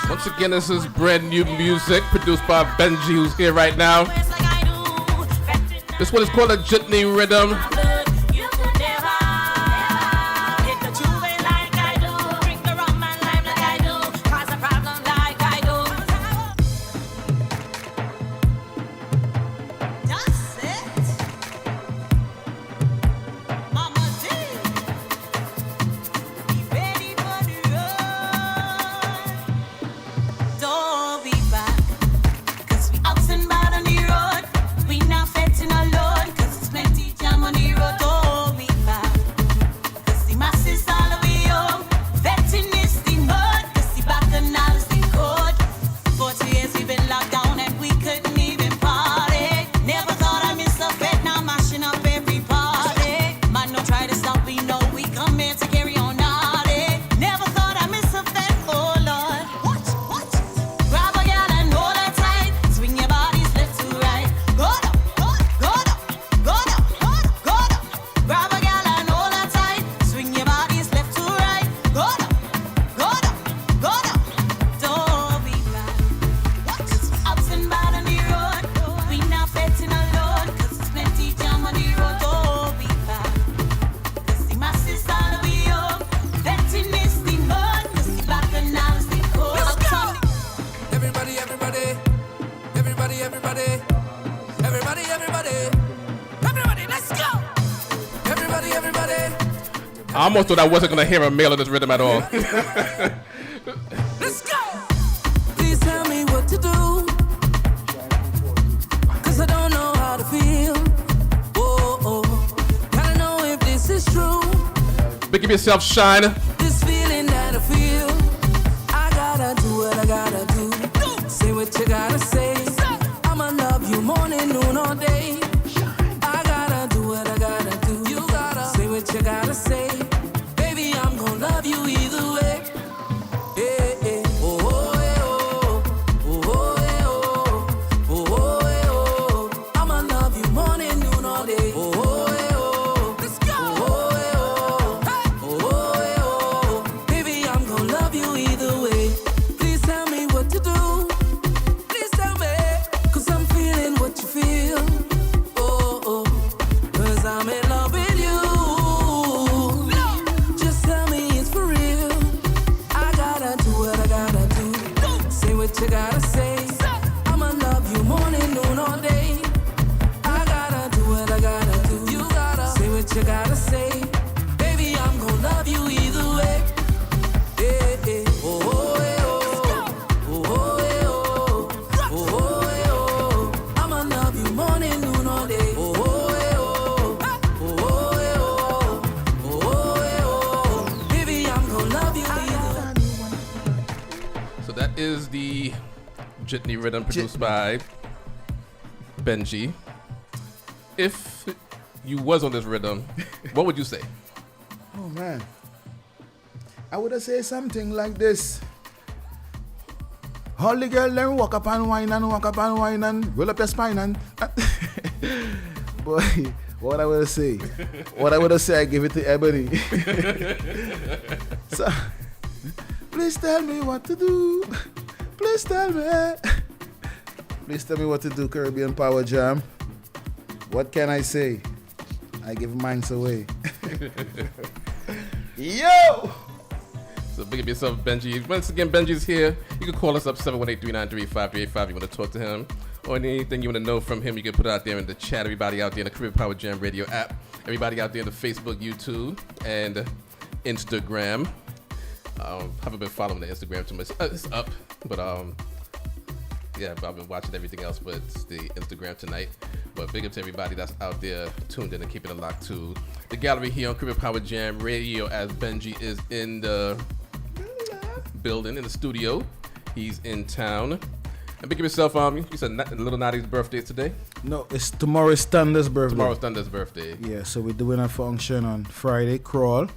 Once again, this is brand new music produced by Benji, who's here right now. This one is called a Jitney Rhythm. I almost thought I wasn't going to hear a male in this rhythm at all. Let's go! Please tell me what to do, 'cause I don't know how to feel. Gotta know if this is true. But give yourself shine. This feeling that I feel, I gotta do what I gotta do. Say what you gotta say. I'ma love you morning, noon, all day. I gotta do what I gotta do. You gotta say what you gotta say. Love you either way. I'ma love you morning, noon, all day. Let's go. Baby, I'm gonna love you either way. Please tell me what to do. Please tell me, 'cause I'm feeling what you feel. 'Cause I'm in love with you. You gotta say, I'ma love you morning, noon, all day. I gotta do what I gotta do. You gotta say what you gotta say. Baby, I'm gonna love you either way. I'ma love you morning, noon, all day. Baby, I'm gonna love you either. So that is the Jitney Rhythm produced by Benji. If you was on this rhythm, what would you say? Oh man, I would have said something like this. All the girl then walk up and whine and roll up your spine and boy, what I would have say? What I would have said, I give it to Ebony. So please tell me what to do. Please tell me. Please tell me what to do, Caribbean Power Jam. What can I say? I give mine away. Yo! So big up yourself, Benji. Once again, Benji's here. You can call us up 718-393-5385. You want to talk to him or anything you want to know from him, you can put it out there in the chat. Everybody out there in the Caribbean Power Jam Radio app. Everybody out there in the Facebook, YouTube, and Instagram. Haven't been following the Instagram too much. It's up, but yeah, I've been watching everything else, but it's the Instagram tonight. But big up to everybody that's out there tuned in and keeping it locked to the gallery here on Caribbean Power Jam Radio, as Benji is in the building, in the studio. He's in town. And big up yourself, you said Little Natty's birthday today? No, it's tomorrow's Thunder's birthday. Tomorrow's Thunder's birthday. Yeah, so we're doing a function on Friday, crawl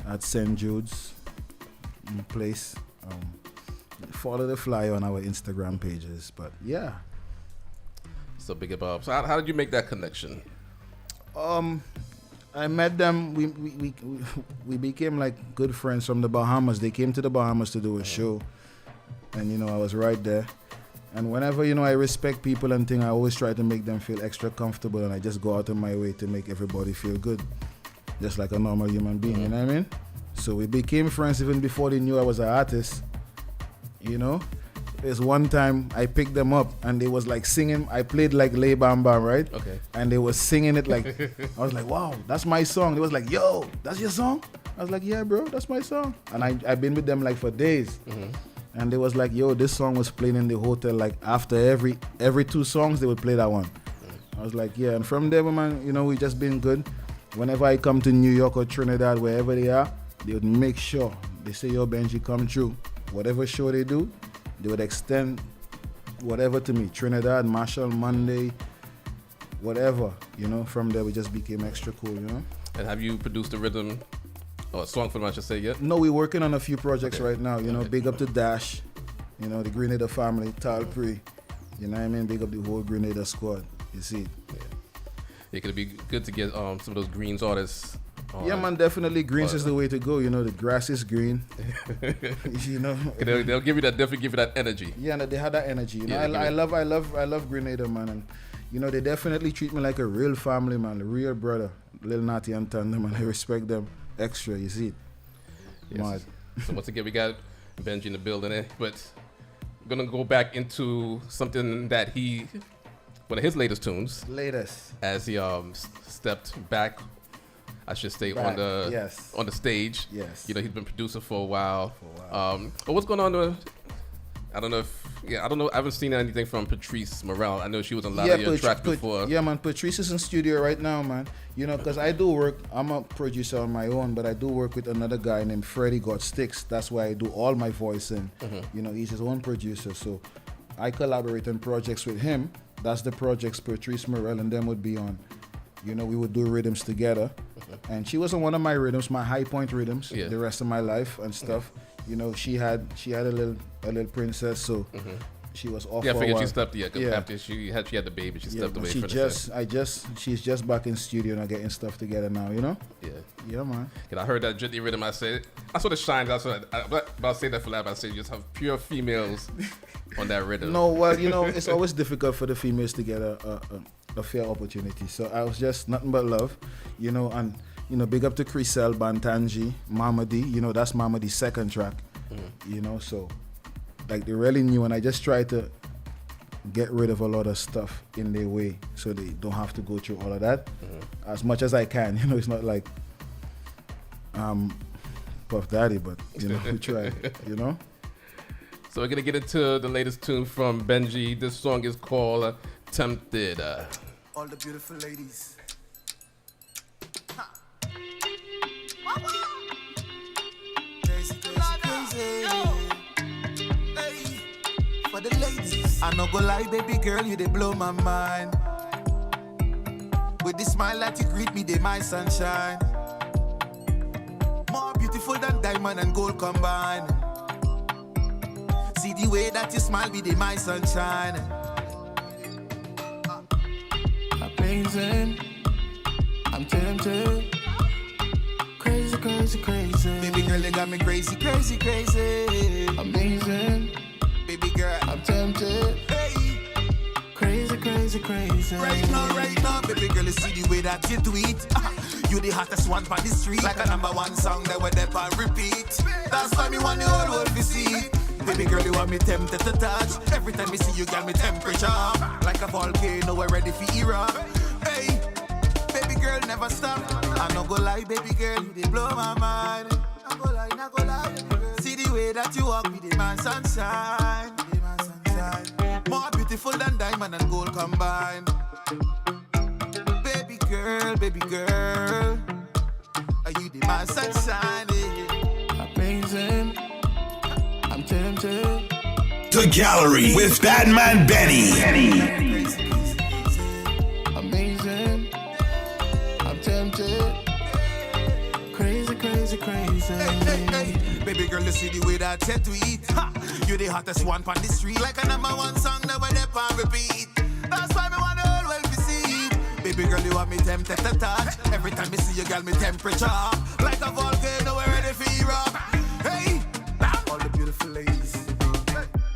at St. Jude's place. Follow the flyer on our Instagram pages. But yeah. So big up. So how did you make that connection? I met them. We became like good friends from the Bahamas. They came to the Bahamas to do a show, and I was right there. And whenever I respect people and things, I always try to make them feel extra comfortable, and I just go out of my way to make everybody feel good, just like a normal human being. You know what I mean? So we became friends even before they knew I was an artist. There's one time I picked them up and they was like singing. I played like Lay Bam Bam, right? Okay. And they was singing it like, I was like, wow, that's my song. They was like, yo, that's your song? I was like, yeah, bro, that's my song. And I've been with them like for days. And they was like, yo, this song was playing in the hotel. Like after every 2 songs, they would play that one. I was like, yeah. And from there, man, we just been good. Whenever I come to New York or Trinidad, wherever they are, they would make sure. They say, yo, Benji, come through. Whatever show they do, they would extend whatever to me. Trinidad, Marshall, Monday, whatever. From there we just became extra cool, And have you produced a rhythm or a song for them, I should say, yet? No, we're working on a few projects right now. Big up to Dash, the Grenada family, Talpree. You know what I mean? Big up the whole Grenada squad. You see? Yeah. It could be good to get some of those greens artists. Yeah, man, definitely greens is the way to go. The grass is green. They'll give you that, definitely give you that energy. Yeah, and they have that energy. I love Grenada, man, and they definitely treat me like a real family, man, a real brother. Lil Natty and Thunder, man, I respect them extra. You see? Yes. So once again, we got Benji in the building, but we're gonna go back into something that one of his latest tunes. As he stepped back. I should say on the stage. Yes. He's been producer for a while. But what's going on? I don't know. I haven't seen anything from Patrice Morel. I know she was on a lot of your tracks before. Yeah, man. Patrice is in studio right now, man. Because I do work. I'm a producer on my own, but I do work with another guy named Freddie Got Sticks. That's why I do all my voicing. He's his own producer, so I collaborate on projects with him. That's the projects Patrice Morel and them would be on. We would do rhythms together. And she was on one of my rhythms, my high point rhythms, the rest of my life and stuff. She had a little princess, so she was off. Yeah, I figured she stepped. After she had the baby, she stepped away from she's just back in studio and getting stuff together now. Yeah, man. And I heard that jitty rhythm. I saw the shine. I'll say that for that. I say you just have pure females on that rhythm. No, well, it's always difficult for the females to get a fair opportunity. So I was just nothing but love, and big up to Chriselle Bantanji, Mama D. That's Mama D's second track. So like they really knew, and I just tried to get rid of a lot of stuff in their way so they don't have to go through all of that as much as I can. It's not like Puff Daddy, but we try. So we're gonna get into the latest tune from Benji. This song is called Tempted. All the beautiful ladies. Crazy. Hey, for the ladies. I no go lie, baby girl, you they blow my mind. With the smile that you greet me, they my sunshine. More beautiful than diamond and gold combined. See the way that you smile, be they my sunshine. Amazing, I'm tempted. Crazy. Baby girl, you got me crazy. Amazing, baby girl, I'm tempted. Hey, crazy. Right now, baby girl, you see the way that you tweet. You the hottest one on the street, like a #1 song that would never repeat. That's why me want the whole world to see. Baby girl, you want me tempted to touch. Every time me see you, got me temperature like a volcano, we're ready for erupt. Hey, baby girl, never stop. I no go lie, baby girl, you dey blow my mind. I go lie, see the way that you walk, be the man sunshine. More beautiful than diamond and gold combined. Baby girl, are you the man sunshine? Amazing, I'm tempted. The Gallery with BadMan Benny. Amazing, I'm tempted. Crazy. Hey. Baby girl, you see the way that you tweet. You the hottest one on the street, like a #1 song that we never repeat. That's why me wanna you have me tempted to touch. Every time me see you, girl, me temperature up. Like a volcano, we're ready for erupt. Hey, all the beautiful ladies.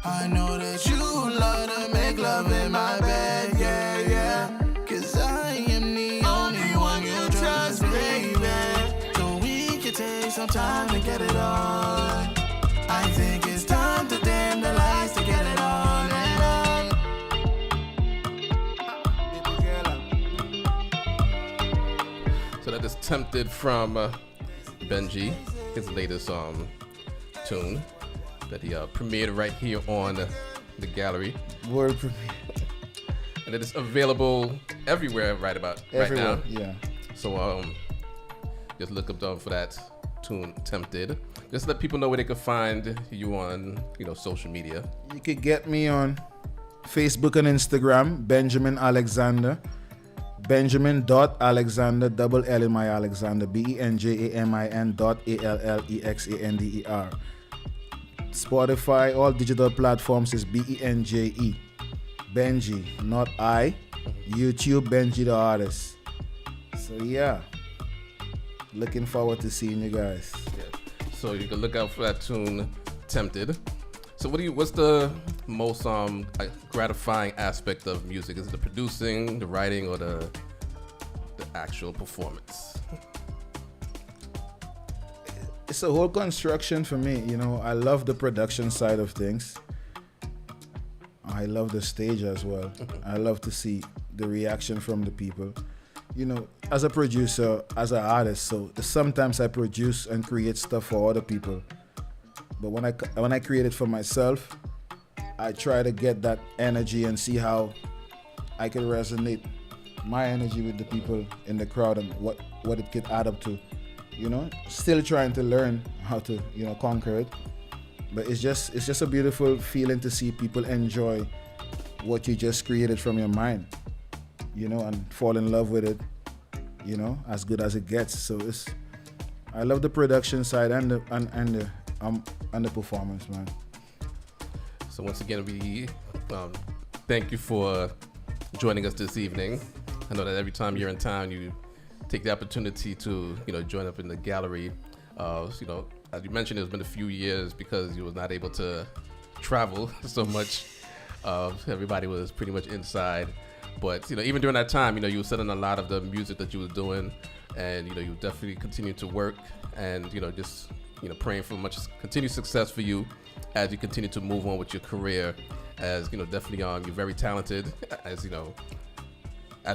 I know that you love to make love in my bed, yeah, yeah. Cause I am the only one you trust, baby. So we can take some time to get it on. I think it's time to dim the lights to get it on and on. So that is Tempted from Benje, his latest tune that he premiered right here on the gallery. World premiere. And it is available everywhere right now. Yeah. So just look up for that tune, Tempted. Just let people know where they can find you on, social media. You could get me on Facebook and Instagram, Benjamin Alexander. Benjamin.Alexander, double L in my Alexander, Benjamin.Alexander. Spotify, all digital platforms is BenJe. Benje, not I. YouTube, Benje the artist. So yeah, looking forward to seeing you guys. Yeah. So you can look out for that tune, Tempted. So what's the most gratifying aspect of music? Is it the producing, the writing, or the actual performance? It's a whole construction for me. I love the production side of things. I love the stage as well. I love to see the reaction from the people. As a producer, as an artist, so sometimes I produce and create stuff for other people. But when I create it for myself, I try to get that energy and see how I can resonate my energy with the people in the crowd and what it could add up to. Still trying to learn how to conquer it. But it's just a beautiful feeling to see people enjoy what you just created from your mind, and fall in love with it, as good as it gets. So I love the production side and the performance, man. So once again, we thank you for joining us this evening. I know that every time you're in town, you take the opportunity to join up in the gallery. As you mentioned, it's been a few years because you was not able to travel so much. Everybody was pretty much inside. But even during that time, you were selling a lot of the music that you was doing, and you definitely continue to work, and just praying for much continued success for you as you continue to move on with your career. As definitely you're very talented. As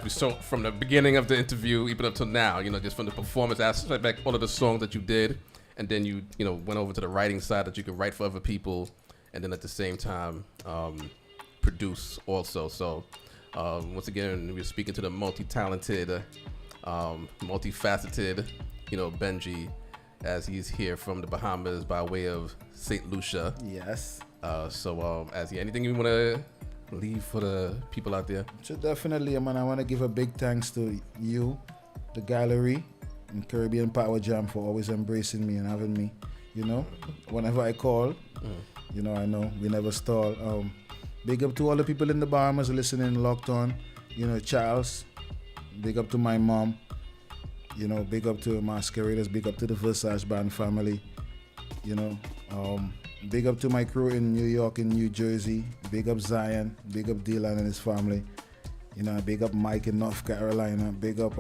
we saw from the beginning of the interview, even up till now, just from the performance aspect, back all of the songs that you did, and then you went over to the writing side that you could write for other people, and then at the same time produce also. So once again, we're speaking to the multi-talented, multifaceted, Benje, as he's here from the Bahamas by way of St. Lucia. Yes. So anything you want to leave for the people out there? So definitely, man, I want to give a big thanks to you, the gallery, and Caribbean Power Jam for always embracing me and having me, whenever I call, I know we never stall. Big up to all the people in the Bahamas listening, locked on, Charles, big up to my mom, big up to Masqueraders, big up to the Versace Band family, big up to my crew in New York and New Jersey, big up Zion, big up Dylan and his family, big up Mike in North Carolina, big up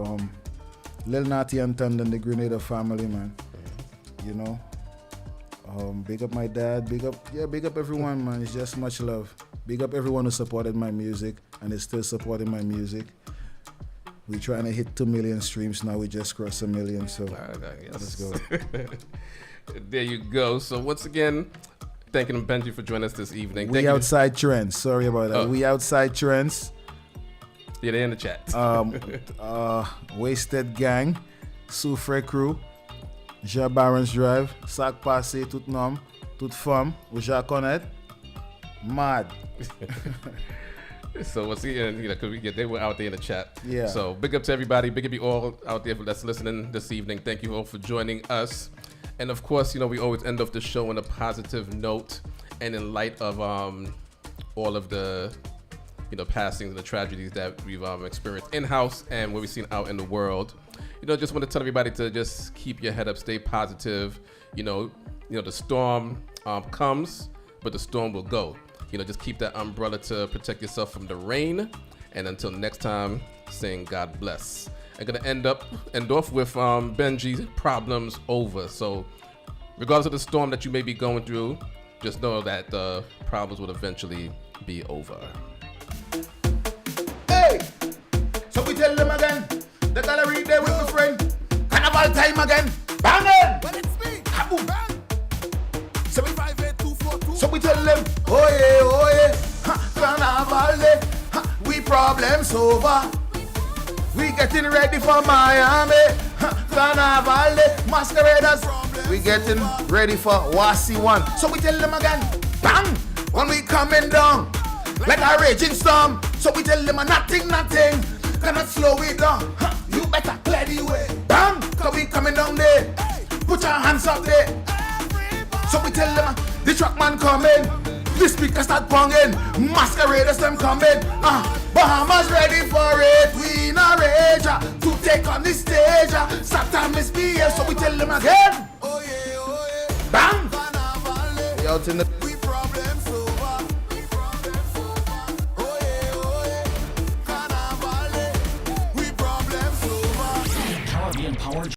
Lil Natty and Thunder and the Grenada family, man, big up my dad, big up everyone, man. It's just much love. Big up everyone who supported my music and is still supporting my music. We're trying to hit 2 million streams now. We just crossed 1 million, so let's go. There you go. So once again, thanking Benji for joining us this evening. We outside trends. Sorry about that. We outside trends. Yeah, they're in the chat. Wasted Gang, Soufre Crew, Ja Barons Drive, Sac Passé, Tout Nom, Tout Femme, Ja Connaît, Mad. So once again, they were out there in the chat. Yeah. So big up to everybody. Big up you all out there that's listening this evening. Thank you all for joining us. And of course, we always end off the show on a positive note. And in light of all of the passings and the tragedies that we've experienced in-house and what we've seen out in the world. Just want to tell everybody to just keep your head up, stay positive. The storm comes, but the storm will go. Just keep that umbrella to protect yourself from the rain. And until next time, saying God bless. I'm gonna end off with Benji's Problems Over. So regardless of the storm that you may be going through, just know that the problems will eventually be over. Hey! So we tell them again, the gallery there with my friend. Carnival time again. Bangin'! When it's me, kaboom! So we 58242. So we tell them, oh yeah, Carnival day, we problems over. We getting ready for Miami, Carnival day, masqueraders. We getting ready for Wasi One. So we tell them again, bang! When we coming down, like a raging storm. So we tell them nothing, cannot slow it down. You better clear the way, bang! Cause we coming down there, put your hands up there. So we tell them, the truck man coming, the speakers start banging, masqueraders them coming. Bahamas ready for it, we in a rage to take on the stage. Satan misbehave, so we tell them again, bang! We out in the